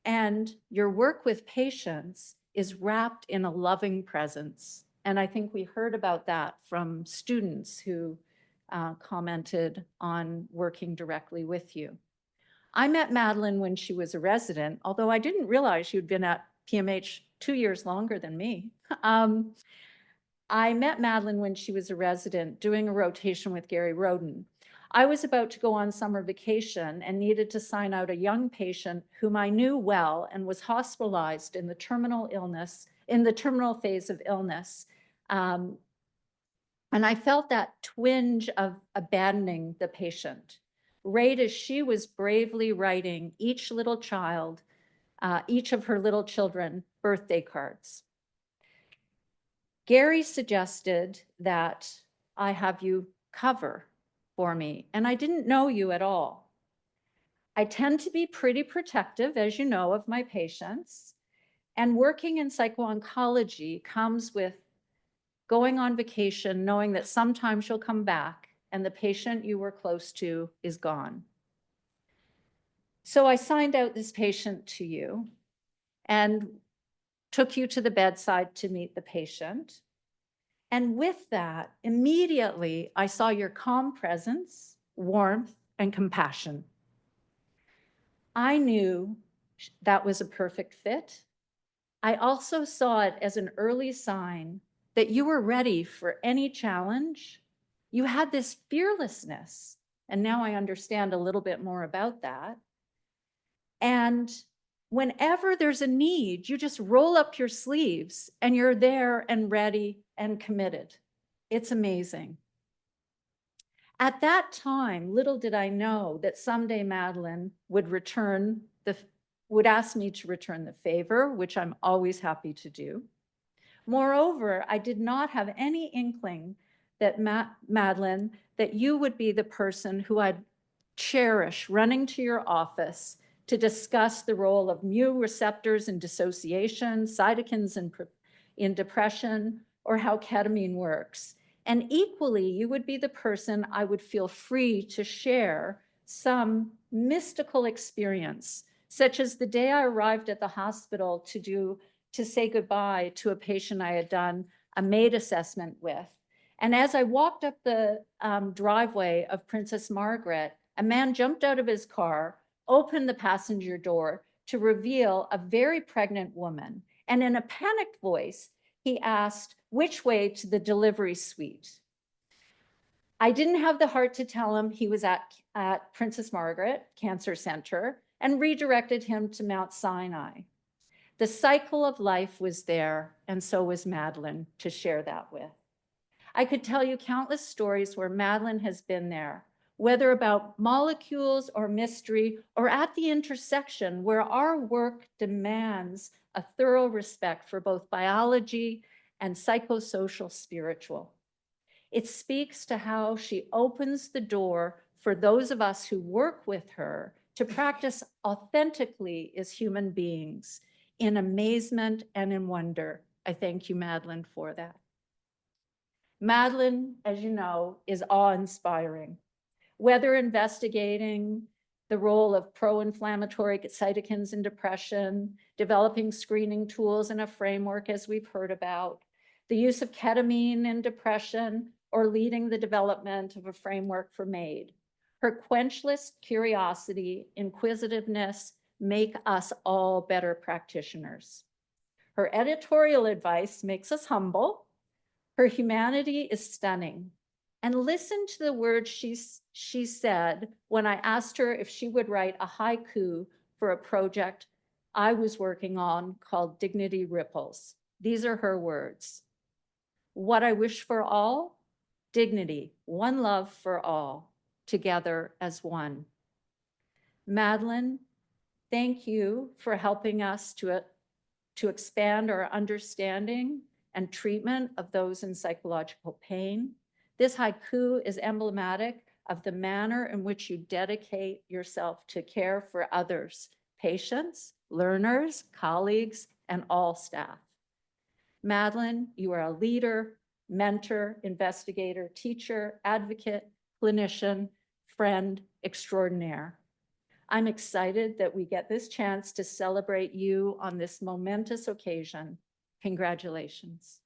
and your work with patients is wrapped in a loving presence. And I think we heard about that from students who commented on working directly with you. I met Madeline when she was a resident, although I didn't realize she'd been at PMH 2 years longer than me. I met Madeline when she was a resident doing a rotation with Gary Roden. I was about to go on summer vacation and needed to sign out a young patient whom I knew well and was hospitalized in the terminal phase of illness. And I felt that twinge of abandoning the patient, right as she was bravely writing each of her little children birthday cards. Gary suggested that I have you cover for me, and I didn't know you at all. I tend to be pretty protective, as you know, of my patients, and working in psycho-oncology comes with going on vacation, knowing that sometimes you'll come back and the patient you were close to is gone. So I signed out this patient to you and took you to the bedside to meet the patient. And with that, immediately, I saw your calm presence, warmth, and compassion. I knew that was a perfect fit. I also saw it as an early sign that you were ready for any challenge. You had this fearlessness, and now I understand a little bit more about that. And whenever there's a need, you just roll up your sleeves and you're there and ready and committed. It's amazing. At that time, little did I know that someday Madeline would ask me to return the favor, which I'm always happy to do. Moreover, I did not have any inkling that Madeline, that you would be the person who I'd cherish running to your office to discuss the role of mu receptors in dissociation, cytokines in depression, or how ketamine works. And equally, you would be the person I would feel free to share some mystical experience, such as the day I arrived at the hospital to say goodbye to a patient I had done a MAID assessment with. And as I walked up the driveway of Princess Margaret, a man jumped out of his car, opened the passenger door to reveal a very pregnant woman. And in a panicked voice, he asked, which way to the delivery suite? I didn't have the heart to tell him he was at Princess Margaret Cancer Center and redirected him to Mount Sinai. The cycle of life was there, and so was Madeline to share that with. I could tell you countless stories where Madeline has been there, whether about molecules or mystery, or at the intersection where our work demands a thorough respect for both biology and psychosocial spiritual. It speaks to how she opens the door for those of us who work with her to practice authentically as human beings in amazement and in wonder. I thank you, Madeline, for that. Madeline, as you know, is awe-inspiring. Whether investigating the role of pro-inflammatory cytokines in depression, developing screening tools and a framework, as we've heard about, the use of ketamine in depression, or leading the development of a framework for MAID. Her quenchless curiosity, inquisitiveness make us all better practitioners. Her editorial advice makes us humble. Her humanity is stunning. And listen to the words she said when I asked her if she would write a haiku for a project I was working on called Dignity Ripples. These are her words. What I wish for all, dignity, one love for all, together as one. Madeline, thank you for helping us to expand our understanding and treatment of those in psychological pain. This haiku is emblematic of the manner in which you dedicate yourself to care for others, patients, learners, colleagues, and all staff. Madeline, you are a leader, mentor, investigator, teacher, advocate, clinician, friend extraordinaire. I'm excited that we get this chance to celebrate you on this momentous occasion. Congratulations.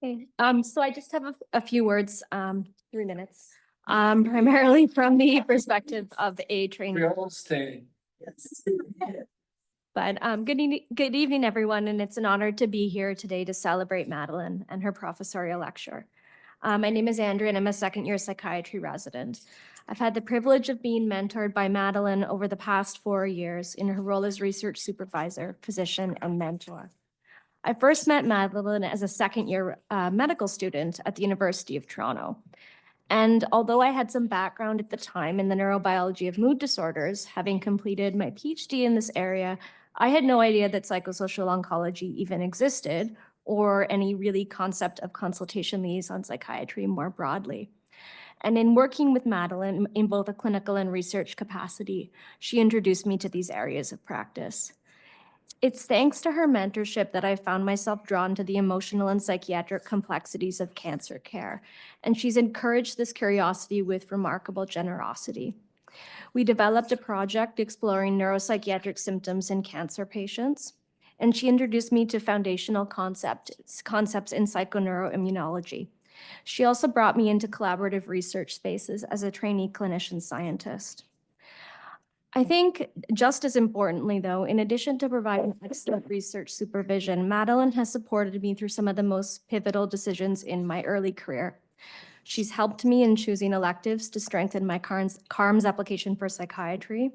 Okay, so I just have a few words, 3 minutes, primarily from the perspective of a trainee. We all stay. Yes. But good evening, everyone, and it's an honor to be here today to celebrate Madeline and her professorial lecture. My name is Andrea, and I'm a second-year psychiatry resident. I've had the privilege of being mentored by Madeline over the past 4 years in her role as research supervisor, physician, and mentor. I first met Madeline as a second-year medical student at the University of Toronto. And although I had some background at the time in the neurobiology of mood disorders, having completed my PhD in this area, I had no idea that psychosocial oncology even existed, or any really concept of consultation liaison psychiatry more broadly. And in working with Madeline in both a clinical and research capacity, she introduced me to these areas of practice. It's thanks to her mentorship that I found myself drawn to the emotional and psychiatric complexities of cancer care, and she's encouraged this curiosity with remarkable generosity. We developed a project exploring neuropsychiatric symptoms in cancer patients, and she introduced me to foundational concepts in psychoneuroimmunology. She also brought me into collaborative research spaces as a trainee clinician scientist. I think just as importantly, though, in addition to providing excellent research supervision, Madeline has supported me through some of the most pivotal decisions in my early career. She's helped me in choosing electives to strengthen my CARMS application for psychiatry.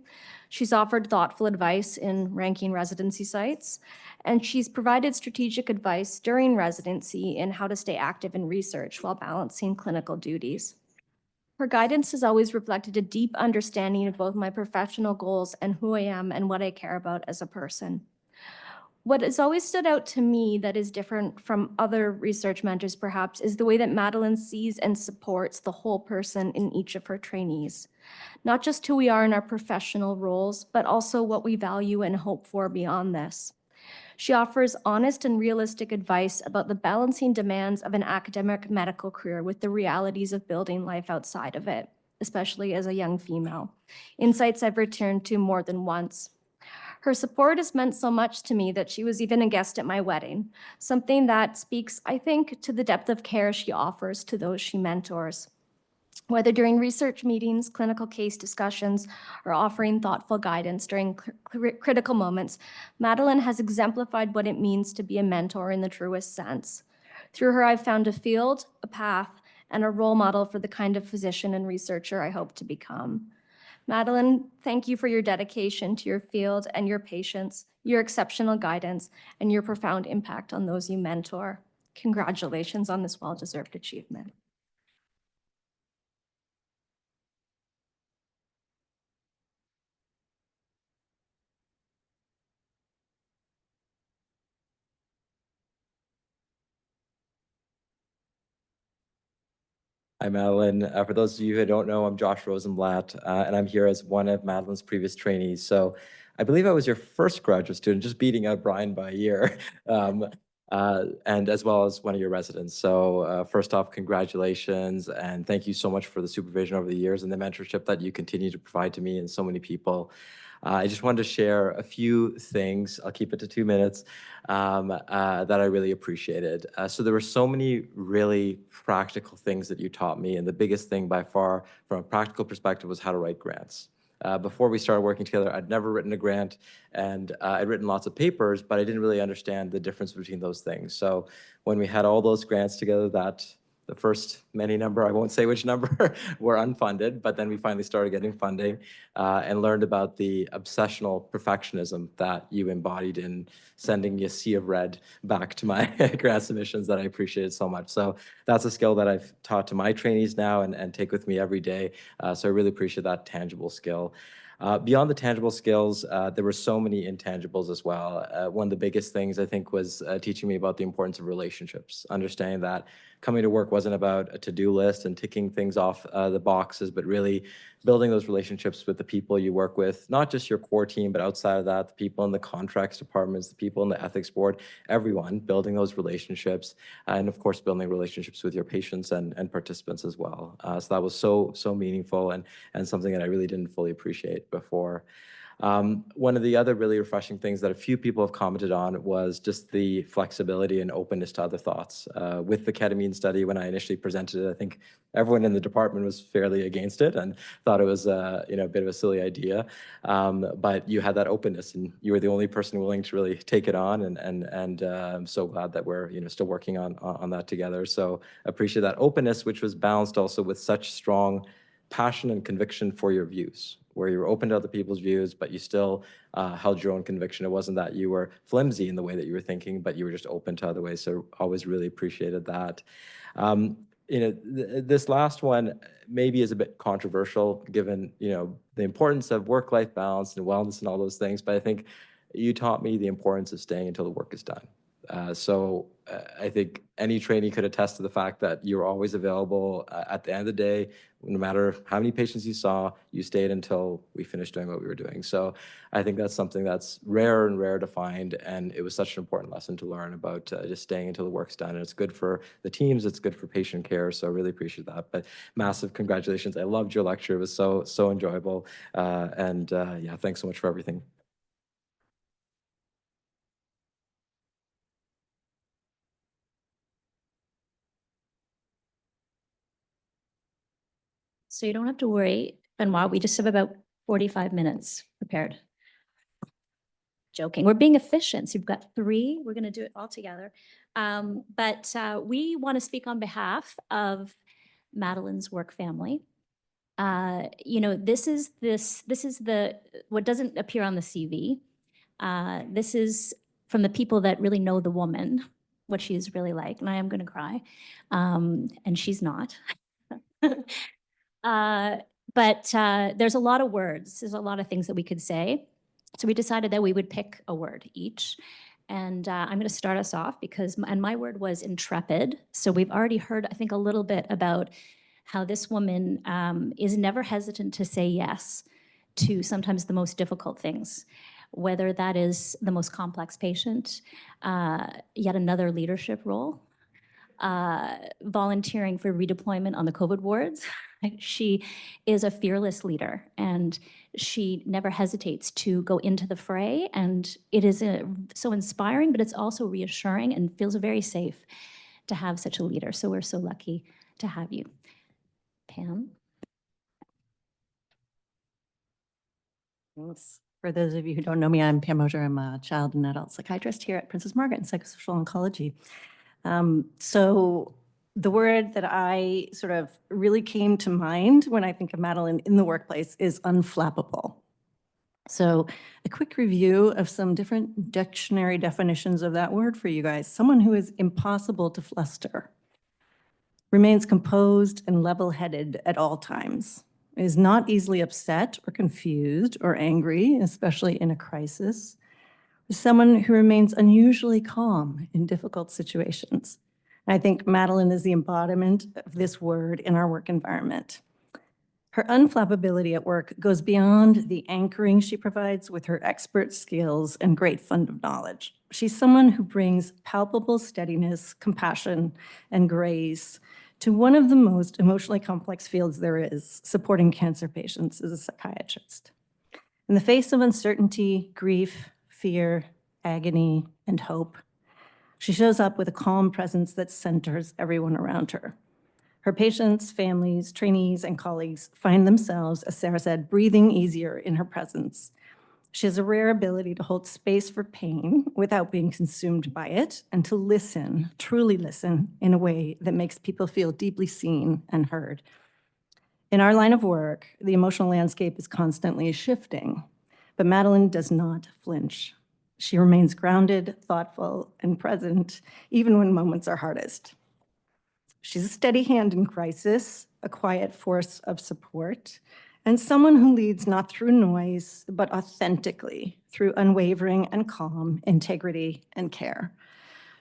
She's offered thoughtful advice in ranking residency sites, and she's provided strategic advice during residency in how to stay active in research while balancing clinical duties. Her guidance has always reflected a deep understanding of both my professional goals and who I am and what I care about as a person. What has always stood out to me that is different from other research mentors perhaps is the way that Madeline sees and supports the whole person in each of her trainees. Not just who we are in our professional roles, but also what we value and hope for beyond this. She offers honest and realistic advice about the balancing demands of an academic medical career with the realities of building life outside of it, especially as a young female. Insights I've returned to more than once. Her support has meant so much to me that she was even a guest at my wedding, something that speaks, I think, to the depth of care she offers to those she mentors. Whether during research meetings, clinical case discussions, or offering thoughtful guidance during critical moments, Madeline has exemplified what it means to be a mentor in the truest sense. Through her, I've found a field, a path, and a role model for the kind of physician and researcher I hope to become. Madeline, thank you for your dedication to your field and your patients, your exceptional guidance, and your profound impact on those you mentor. Congratulations on this well-deserved achievement. Hi, Madeline. For those of you who don't know, I'm Josh Rosenblatt, and I'm here as one of Madeline's previous trainees. So I believe I was your first graduate student, just beating out Brian by a year, and as well as one of your residents. So first off, congratulations, and thank you so much for the supervision over the years and the mentorship that you continue to provide to me and so many people. I just wanted to share a few things, I'll keep it to 2 minutes, that I really appreciated. So there were so many really practical things that you taught me, and the biggest thing by far from a practical perspective was how to write grants. Before we started working together, I'd never written a grant, and I'd written lots of papers, but I didn't really understand the difference between those things. So when we had all those grants together, that the first many number, I won't say which number, were unfunded, but then we finally started getting funding and learned about the obsessional perfectionism that you embodied in sending me a sea of red back to my grant submissions that I appreciated so much. So that's a skill that I've taught to my trainees now and take with me every day. So I really appreciate that tangible skill. Beyond the tangible skills, there were so many intangibles as well. One of the biggest things I think was teaching me about the importance of relationships, understanding that coming to work wasn't about a to-do list and ticking things off the boxes, but really building those relationships with the people you work with, not just your core team, but outside of that, the people in the contracts departments, the people in the ethics board, everyone, building those relationships, and of course, building relationships with your patients and participants as well. So that was so meaningful and something that I really didn't fully appreciate before. One of the other really refreshing things that a few people have commented on was just the flexibility and openness to other thoughts. With the ketamine study, when I initially presented it, I think everyone in the department was fairly against it and thought it was a bit of a silly idea. But you had that openness, and you were the only person willing to really take it on. And I'm so glad that we're still working on that together. So appreciate that openness, which was balanced also with such strong passion and conviction for your views, where you were open to other people's views, but you still held your own conviction. It wasn't that you were flimsy in the way that you were thinking, but you were just open to other ways. So always really appreciated that. This last one maybe is a bit controversial given, the importance of work-life balance and wellness and all those things, but I think you taught me the importance of staying until the work is done. So I think any trainee could attest to the fact that you're always available at the end of the day, no matter how many patients you saw, you stayed until we finished doing what we were doing. So I think that's something that's rare to find, and it was such an important lesson to learn about just staying until the work's done. And it's good for the teams, it's good for patient care, so I really appreciate that. But massive congratulations. I loved your lecture. It was so enjoyable. Yeah, thanks so much for everything. So you don't have to worry, Benoit, we just have about 45 minutes prepared. Joking, we're being efficient. So you've got 3, we're gonna do it all together. But we wanna speak on behalf of Madeline's work family. This is what doesn't appear on the CV. This is from the people that really know the woman, what she's really like, and I am gonna cry, and she's not. But there's a lot of words. There's a lot of things that we could say. So we decided that we would pick a word each And I'm going to start us off because, and my word was intrepid. So we've already heard, I think, a little bit about how this woman is never hesitant to say yes to sometimes the most difficult things, whether that is the most complex patient, yet another leadership role, volunteering for redeployment on the COVID wards. She is a fearless leader, and she never hesitates to go into the fray. And it is so inspiring, but it's also reassuring and feels very safe to have such a leader. So we're so lucky to have you. Pam? Thanks. For those of you who don't know me, I'm Pam Mosier. I'm a child and adult psychiatrist here at Princess Margaret in Psychosocial Oncology. So the word that I sort of really came to mind when I think of Madeline in the workplace is unflappable. So a quick review of some different dictionary definitions of that word for you guys. Someone who is impossible to fluster, remains composed and level-headed at all times, is not easily upset or confused or angry, especially in a crisis, is someone who remains unusually calm in difficult situations. I think Madeline is the embodiment of this word in our work environment. Her unflappability at work goes beyond the anchoring she provides with her expert skills and great fund of knowledge. She's someone who brings palpable steadiness, compassion, and grace to one of the most emotionally complex fields there is, supporting cancer patients as a psychiatrist. In the face of uncertainty, grief, fear, agony, and hope, she shows up with a calm presence that centers everyone around her. Her patients, families, trainees, and colleagues find themselves, as Sarah said, breathing easier in her presence. She has a rare ability to hold space for pain without being consumed by it, and to listen, truly listen, in a way that makes people feel deeply seen and heard. In our line of work, the emotional landscape is constantly shifting, but Madeline does not flinch. She remains grounded, thoughtful, and present, even when moments are hardest. She's a steady hand in crisis, a quiet force of support, and someone who leads not through noise, but authentically, through unwavering and calm integrity and care.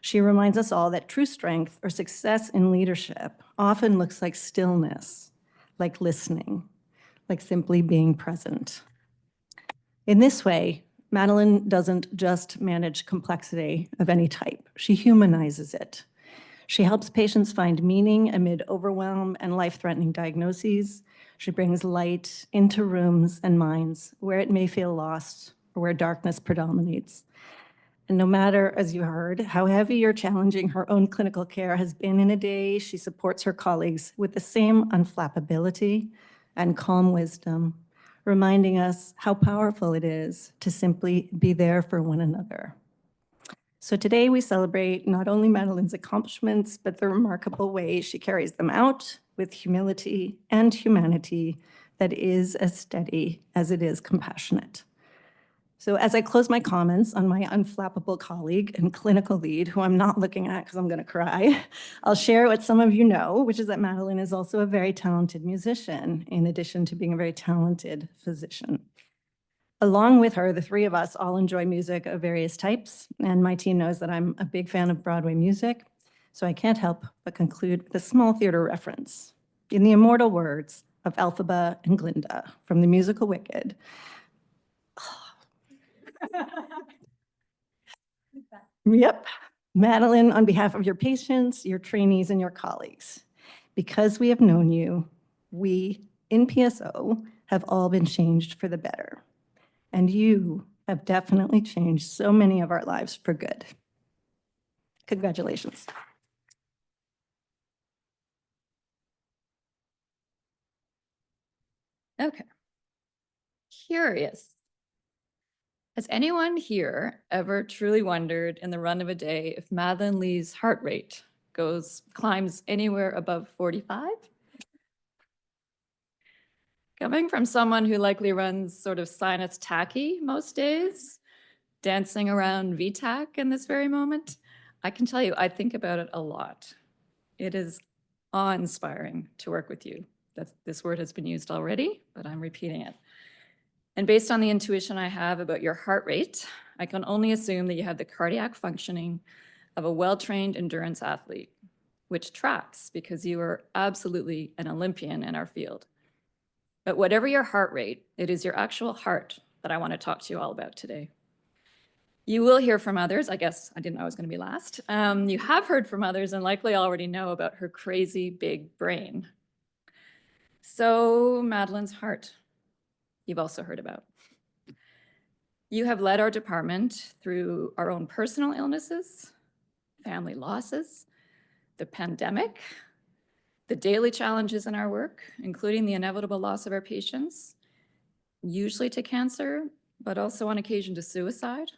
She reminds us all that true strength or success in leadership often looks like stillness, like listening, like simply being present. In this way, Madeline doesn't just manage complexity of any type, she humanizes it. She helps patients find meaning amid overwhelm and life-threatening diagnoses. She brings light into rooms and minds where it may feel lost or where darkness predominates. And no matter, as you heard, how heavy or challenging her own clinical care has been in a day, she supports her colleagues with the same unflappability and calm wisdom, reminding us how powerful it is to simply be there for one another. So today we celebrate not only Madeline's accomplishments, but the remarkable way she carries them out with humility and humanity that is as steady as it is compassionate. So as I close my comments on my unflappable colleague and clinical lead, who I'm not looking at because I'm going to cry, I'll share what some of you know, which is that Madeline is also a very talented musician, in addition to being a very talented physician. Along with her, the three of us all enjoy music of various types, and my team knows that I'm a big fan of Broadway music, so I can't help but conclude with a small theater reference. In the immortal words of Elphaba and Glinda from the musical Wicked, yep, Madeline, on behalf of your patients, your trainees, and your colleagues, because we have known you, we in PSO have all been changed for the better. And you have definitely changed so many of our lives for good. Congratulations. Okay. Curious. Has anyone here ever truly wondered in the run of a day if Madeline Lee's heart rate climbs anywhere above 45? Coming from someone who likely runs sort of sinus tachy most days, dancing around VTAC in this very moment, I can tell you, I think about it a lot. It is awe-inspiring to work with you. This word has been used already, but I'm repeating it. And based on the intuition I have about your heart rate, I can only assume that you have the cardiac functioning of a well-trained endurance athlete, which tracks because you are absolutely an Olympian in our field. But whatever your heart rate, it is your actual heart that I want to talk to you all about today. You will hear from others. I guess I didn't know I was going to be last. You have heard from others and likely already know about her crazy big brain. So Madeline's heart, you've also heard about. You have led our department through our own personal illnesses, family losses, the pandemic, the daily challenges in our work, including the inevitable loss of our patients, usually to cancer, but also on occasion to suicide.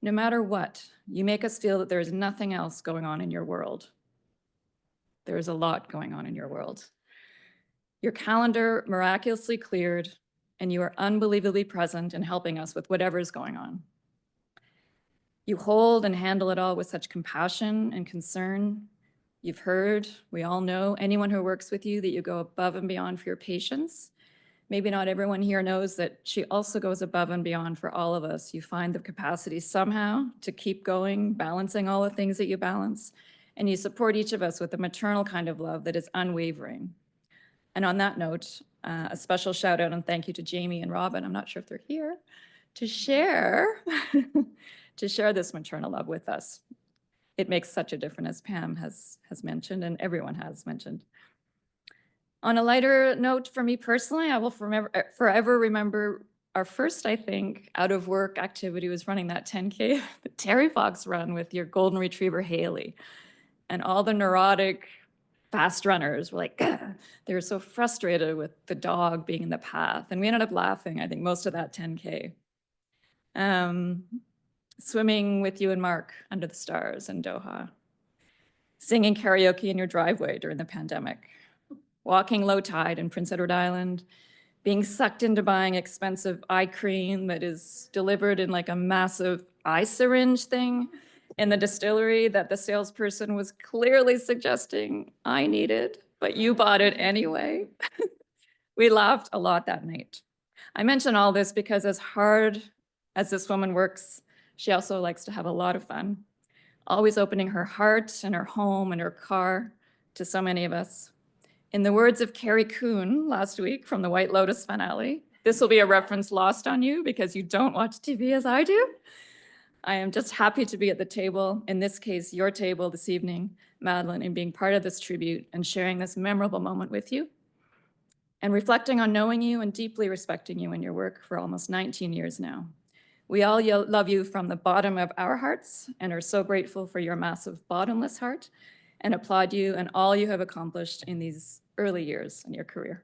No matter what, you make us feel that there is nothing else going on in your world. There is a lot going on in your world. Your calendar miraculously cleared, and you are unbelievably present in helping us with whatever is going on. You hold and handle it all with such compassion and concern. You've heard, we all know, anyone who works with you, that you go above and beyond for your patients. Maybe not everyone here knows that she also goes above and beyond for all of us. You find the capacity somehow to keep going, balancing all the things that you balance, and you support each of us with a maternal kind of love that is unwavering. And on that note, a special shout out and thank you to Jamie and Robin, I'm not sure if they're here, to share this maternal love with us. It makes such a difference, as Pam has mentioned, and everyone has mentioned. On a lighter note, for me personally, I will forever remember our first, I think, out of work activity was running that 10K, the Terry Fox run with your golden retriever, Haley. And all the neurotic fast runners were like, they were so frustrated with the dog being in the path. And we ended up laughing, I think, most of that 10K. Swimming with you and Mark under the stars in Doha. Singing karaoke in your driveway during the pandemic. Walking low tide in Prince Edward Island. Being sucked into buying expensive eye cream that is delivered in like a massive eye syringe thing in the distillery that the salesperson was clearly suggesting I needed, but you bought it anyway. We laughed a lot that night. I mention all this because as hard as this woman works, she also likes to have a lot of fun, always opening her heart and her home and her car to so many of us. In the words of Carrie Coon last week from the White Lotus finale, this will be a reference lost on you because you don't watch TV as I do. I am just happy to be at the table, in this case, your table this evening, Madeline, and being part of this tribute and sharing this memorable moment with you and reflecting on knowing you and deeply respecting you in your work for almost 19 years now. We all love you from the bottom of our hearts and are so grateful for your massive bottomless heart and applaud you and all you have accomplished in these early years in your career.